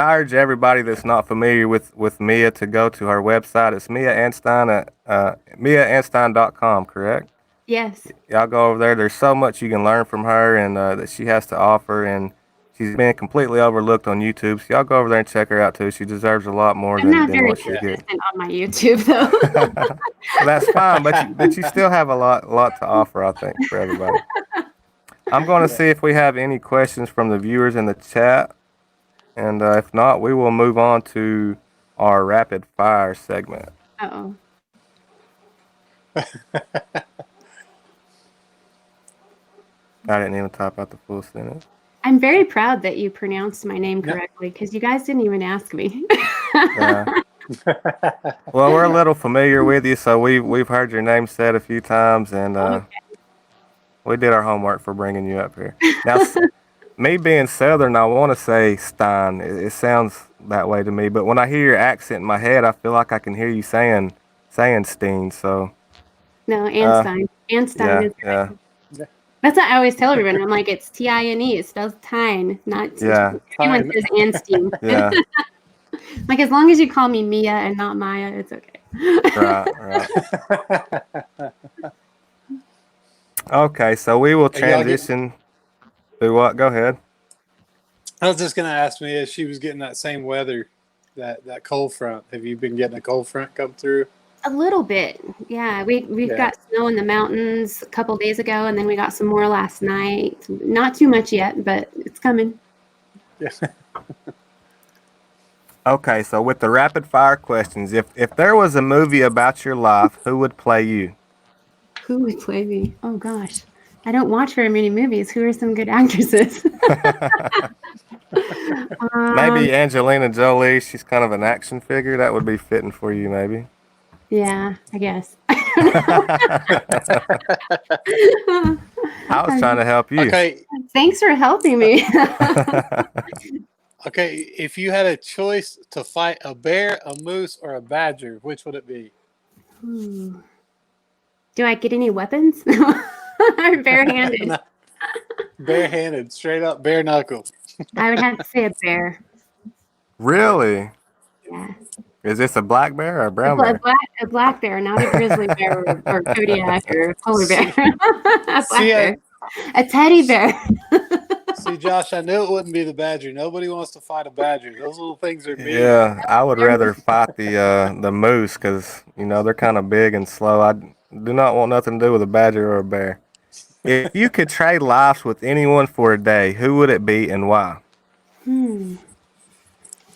I urge everybody that's not familiar with Mia to go to her website. It's Mia Anstine at miaanstine.com, correct? Yes. Y'all go over there. There's so much you can learn from her and that she has to offer, and she's been completely overlooked on YouTube. So y'all go over there and check her out too. She deserves a lot more I'm not than very what she's getting. consistent on my YouTube though. That's fine, but you still have a lot to offer, I think, for everybody. I'm going to see if we have any questions from the viewers in the chat, and if not, we will move on to our rapid fire segment. Uh-oh. I didn't even type out the full sentence. I'm very proud that you pronounced my name correctly because you guys didn't even ask me. Yeah. Well, we're a little familiar with you, so we've heard your name said a few times, and Okay. we did our homework for bringing you up here. Now, me being Southern, I want to say Stein. It sounds that way to me, but when I hear your accent in my head, I feel like I can hear you saying Steen. So No, Anstine. Anstine is right. yeah. That's what I always tell everyone. I'm like, it's Tine. It spells Tine, not Yeah. Everyone says Anstine. Yeah. Like, as long as you call me Mia and not Maya, it's okay. Right. Okay, so we will transition to what? Go ahead. I was just going to ask me if she was getting that same weather, that cold front. Have you been getting a cold front come through? A little bit. Yeah, we've got snow in the mountains a couple days ago, and then we got some more last night. Not too much yet, but it's coming. Yeah. Okay, so with the rapid fire questions, if there was a movie about your life, who would play you? Who would play me? Oh gosh, I don't watch very many movies. Who are some good actresses? Maybe Angelina Jolie. She's kind of an action figure. That would be fitting for you, maybe. Yeah, I guess. I was trying to help you. Okay. Thanks for helping me. Okay, if you had a choice to fight a bear, a moose, or a badger, which would it be? Ooh. Do I get any weapons? Or barehanded? No. Barehanded, straight up bare knuckle. I would have to say a bear. Really? Yeah. Is this a black bear or a brown bear? A black bear, not a grizzly bear or Kodiak or a polar bear. A black bear. A teddy bear. See, Josh, I knew it wouldn't be the badger. Nobody wants to fight a badger. Those little things are mean. Yeah, I would rather fight the moose because they're kind of big and slow. Do not want nothing to do with a badger or a bear. If you could trade lives with anyone for a day, who would it be and why?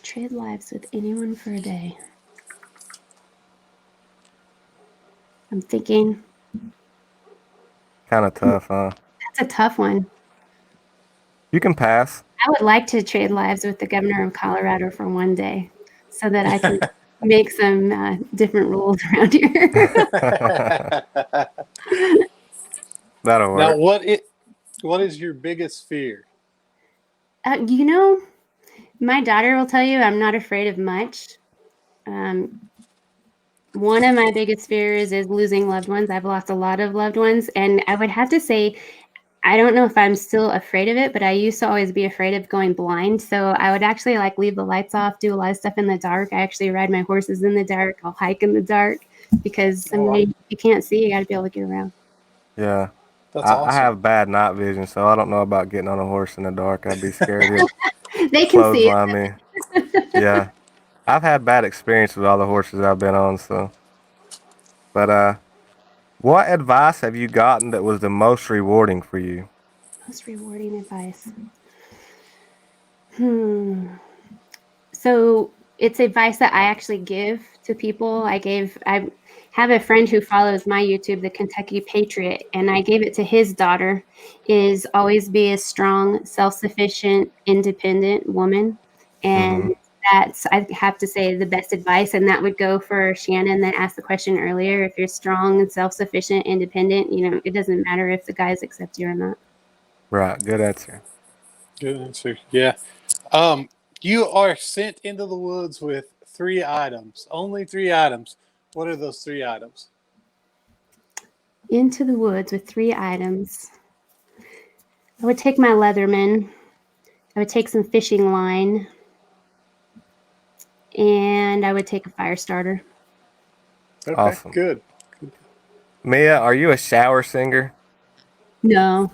Trade lives with anyone for a day. I'm thinking. Kind of tough, huh? That's a tough one. You can pass. I would like to trade lives with the governor of Colorado for one day so that I can make some different rules around here. That'll Now, work. what is your biggest fear? You know, my daughter will tell you I'm not afraid of much. One of my biggest fears is losing loved ones. I've lost a lot of loved ones, and I would have to say, I don't know if I'm still afraid of it, but I used to always be afraid of going blind. So I would actually like leave the lights off, do a lot of stuff in the dark. I actually ride my horses in the dark. I'll hike in the dark because I mean, you can't see, you got to be able to get around. Yeah. That's I awesome. have bad night vision, so I don't know about getting on a horse in the dark. I'd be scared he'll They can see it. clothesline me. Yeah. I've had bad experience with all the horses I've been on, so. But what advice have you gotten that was the most rewarding for you? Most rewarding advice. So it's advice that I actually give to people. I have a friend who follows my YouTube, the Kentucky Patriot, and I gave it to his daughter, is always be a strong, self-sufficient, independent woman. And that's, I have to say, the best advice. And that would go for Shannon that asked the question earlier. If you're strong and self-sufficient, independent, it doesn't matter if the guys accept you or not. Right. Good answer. Good answer. Yeah. You are sent into the woods with 3 items. Only 3 items. What are those 3 items? Into the woods with 3 items. I would take my Leatherman. I would take some fishing line. And I would take a fire starter. Okay, Awesome. good. Mia, are you a shower singer? No.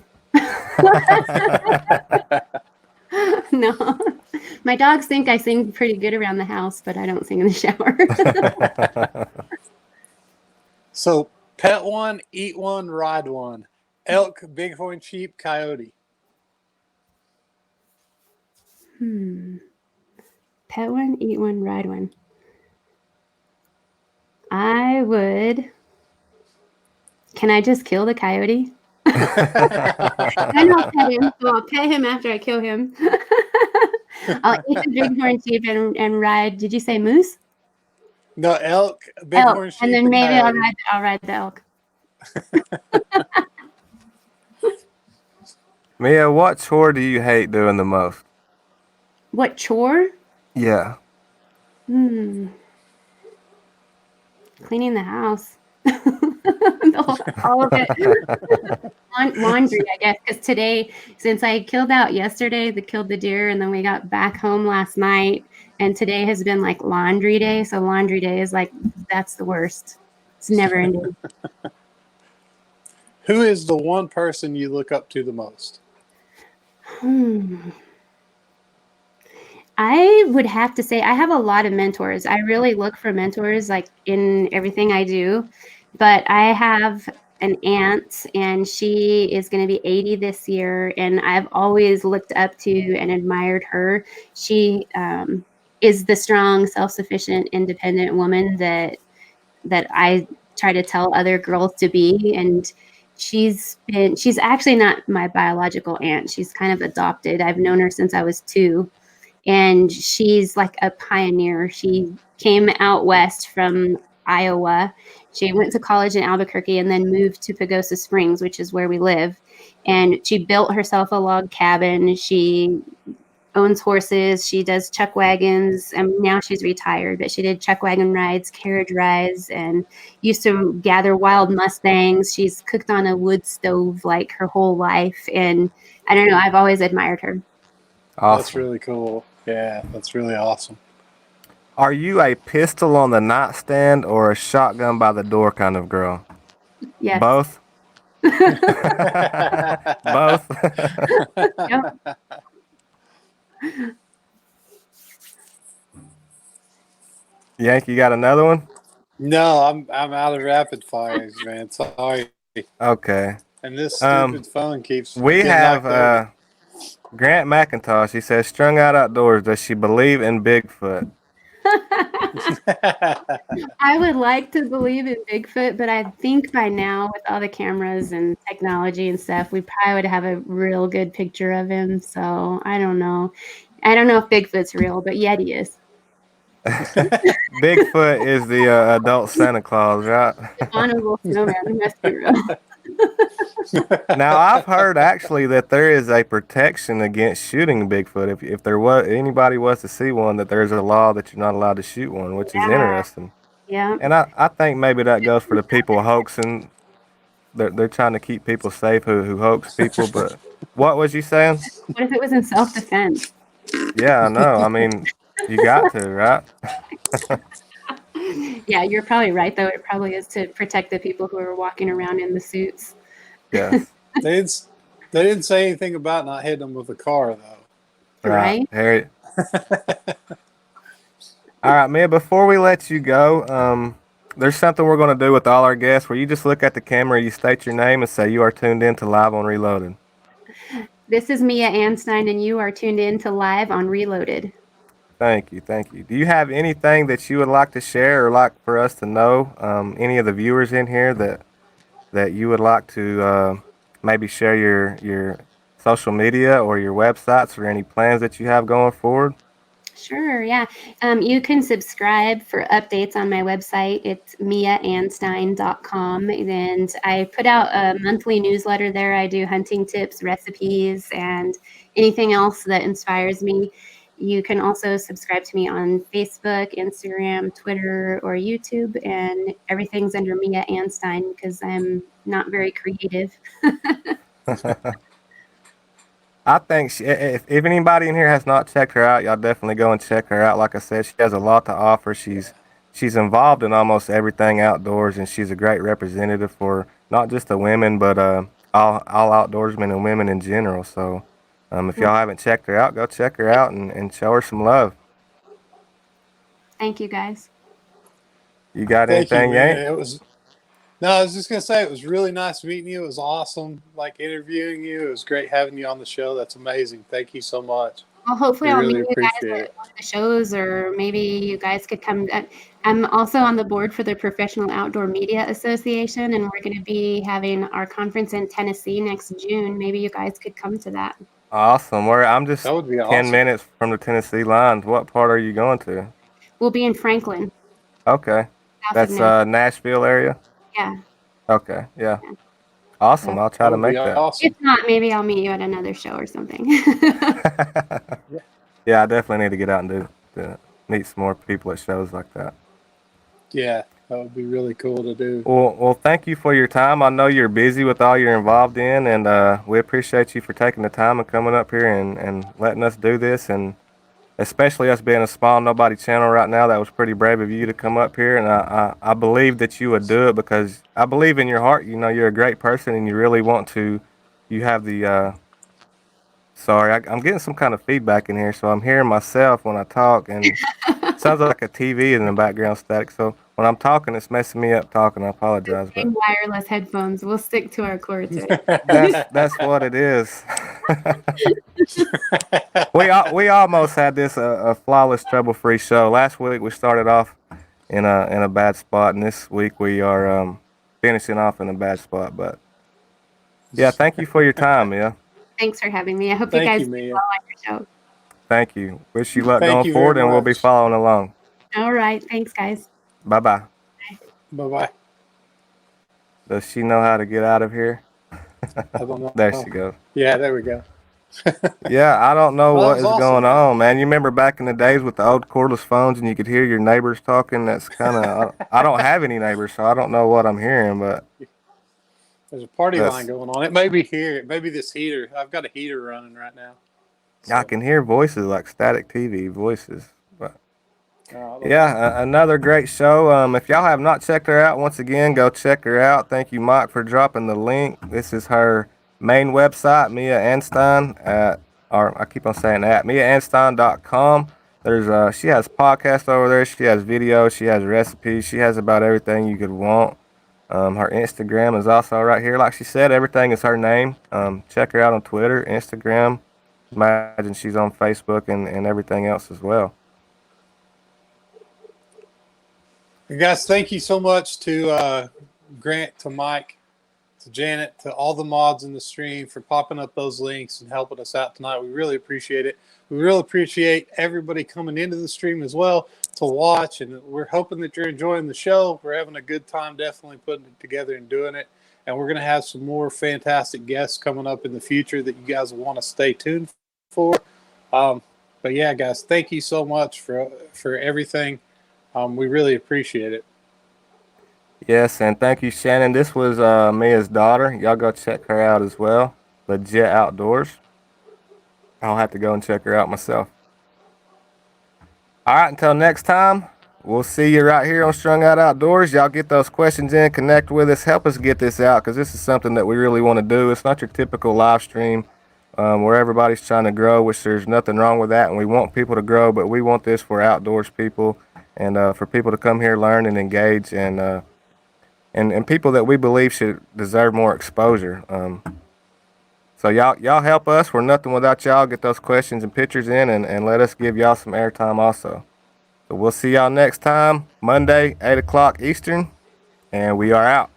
No. My dogs think I sing pretty good around the house, but I don't sing in the shower. So, pet 1, eat 1, ride 1. Elk, bighorn sheep, coyote. Pet 1, eat 1, ride 1. I would. Can I just kill the coyote? Then I'll pet him. So I'll pet him after I kill him. I'll eat the bighorn sheep and ride. Did you say moose? No, elk, bighorn sheep, and then maybe coyote. I'll ride the elk. Mia, what chore do you hate doing the most? What chore? Yeah. Cleaning the house. All of it. Laundry, I guess, because today, since I killed out yesterday, killed the deer, and then we got back home last night, and today has been like laundry day. So laundry day is like, that's the worst. It's never ending. Who is the one person you look up to the most? I would have to say I have a lot of mentors. I really look for mentors like in everything I do. But I have an aunt and she is going to be 80 this year. And I've always looked up to and admired her. She is the strong, self-sufficient, independent woman that I try to tell other girls to be. And she's actually not my biological aunt. She's kind of adopted. I've known her since I was 2. And she's like a pioneer. She came out west from Iowa. She went to college in Albuquerque and then moved to Pagosa Springs, which is where we live. And she built herself a log cabin. She owns horses. She does chuck wagons. And now she's retired, but she did chuck wagon rides, carriage rides, and used to gather wild mustangs. She's cooked on a wood stove like her whole life. And I don't know, I've always admired her. Awesome. That's really cool. Yeah, that's really awesome. Are you a pistol on the nightstand or a shotgun by the door kind of girl? Yes. Both? Both? Yep. Yankee, got another one? No, I'm out of rapid fires, man. Sorry. Okay. And this stupid phone keeps We getting have knocked over. Grant McIntosh. He says, strung out outdoors, does she believe in Bigfoot? I would like to believe in Bigfoot, but I think by now, with all the cameras and technology and stuff, we probably would have a real good picture of him. So I don't know. I don't know if Bigfoot's real, but Yeti is. Bigfoot is the adult Santa Claus, right? Honorable snowman must be real. Now I've heard actually that there is a protection against shooting Bigfoot. If there was anybody was to see one, that there's a law that you're not allowed to shoot one, which is Yeah. interesting. Yeah. And I think maybe that goes for the people hoaxing. They're trying to keep people safe who hoax people. But what was you saying? What if it was in self-defense? Yeah, I know. I mean, you got to, right? Yeah, you're probably right, though. It probably is to protect the people who are walking around in the suits. Yes. They didn't say anything about not hitting them with a car, though. Right. Right? Harry. All right, Mia, before we let you go, there's something we're going to do with all our guests where you just look at the camera, you state your name, and say you are tuned in to Live on Reloaded. This is Mia Anstine, and you are tuned in to Live on Reloaded. Thank you. Thank you. Do you have anything that you would like to share or like for us to know? Any of the viewers in here that you would like to maybe share your social media or your websites or any plans that you have going forward? Sure, yeah. You can subscribe for updates on my website. It's miaanstine.com. And I put out a monthly newsletter there. I do hunting tips, recipes, and anything else that inspires me. You can also subscribe to me on Facebook, Instagram, Twitter, or YouTube. And everything's under Mia Anstine because I'm not very creative. I think if anybody in here has not checked her out, y'all definitely go and check her out. Like I said, she has a lot to offer. She's involved in almost everything outdoors, and she's a great representative for not just the women, but all outdoorsmen and women in general. So, if y'all haven't checked her out, go check her out and show her some love. Thank you, guys. You got Thank you, anything, Yank? man. No, I was just gonna say it was really nice meeting you. It was awesome, like interviewing you. It was great having you on the show. That's amazing. Thank you so much. Well, hopefully We I'll really meet you guys appreciate at it. one of the shows, or maybe you guys could come. I'm also on the board for the Professional Outdoor Media Association, and we're going to be having our conference in Tennessee next June. Maybe you guys could come to that. Awesome. I'm just That would be 10 awesome. minutes from the Tennessee lines. What part are you going to? We'll be in Franklin, Okay. south of That's Nashville. Nashville area? Yeah. Okay. Yeah. Yeah. Awesome. So I'll try That to would be make that. awesome. if not, maybe I'll meet you at another show or something. Yeah, I definitely need to get out and to meet some more people at shows like that. Yeah, that would be really cool to do. Well, thank you for your time. I know you're busy with all you're involved in, and we appreciate you for taking the time and coming up here and letting us do this, and especially us being a small nobody channel right now. That was pretty brave of you to come up here, and I believe that you would do it because I believe in your heart. You know, you're a great person, and you really want to. You have the sorry, I'm getting some kind of feedback in here, so I'm hearing myself when I talk, and it sounds like a TV in the background static. So when I'm talking, it's messing me up talking. I apologize, but Same wireless headphones. We'll stick to our core today. that's what it is. We almost had this a flawless, trouble-free show. Last week we started off in a bad spot, and this week we are finishing off in a bad spot. But yeah, thank you for your time, yeah. Thanks for having me. I hope Thank you guys you, do Mia. well on your show. Thank you. Wish you luck Thank going you forward, very and we'll be much. following along. All right. Thanks, guys. Bye bye. Bye bye. Does she know how to get out of here? I don't know. There she goes. Yeah, there we go. Yeah, I don't know Well, that what was is awesome, going man. on, man. You remember back in the days with the old cordless phones and you could hear your neighbors talking? That's kind of, I don't have any neighbors, so I don't know what I'm hearing, but There's a party That's- line going on. It may be here. It may be this heater. I've got a heater running right now. I can hear voices like static TV voices. But I don't know. yeah, another great show. If y'all have not checked her out, once again, go check her out. Thank you, Mike, for dropping the link. This is her main website, Mia Anstine, or I keep on saying that, miaanstine.com. There's she has podcasts over there. She has videos. She has recipes. She has about everything you could want. Her Instagram is also right here. Like she said, everything is her name. Check her out on Twitter, Instagram. Imagine she's on Facebook and everything else as well. And guys, thank you so much to Grant, to Mike, to Janet, to all the mods in the stream for popping up those links and helping us out tonight. We really appreciate it. We really appreciate everybody coming into the stream as well to watch, and we're hoping that you're enjoying the show. We're having a good time definitely putting it together and doing it, and we're going to have some more fantastic guests coming up in the future that you guys want to stay tuned for. But yeah, guys, thank you so much for everything. We really appreciate it. Yes, and thank you, Shannon. This was Mia's daughter. Y'all go check her out as well. Legit Outdoors. I'll have to go and check her out myself. All right, until next time, we'll see you right here on Strung Out Outdoors. Y'all get those questions in, connect with us, help us get this out, because this is something that we really want to do. It's not your typical live stream where everybody's trying to grow, which there's nothing wrong with that, and we want people to grow, but we want this for outdoors people and for people to come here, learn, and engage, and people that we believe should deserve more exposure. So y'all help us. We're nothing without y'all. Get those questions and pictures in and let us give y'all some airtime also. So we'll see y'all next time, Monday, 8 o'clock Eastern, and we are out.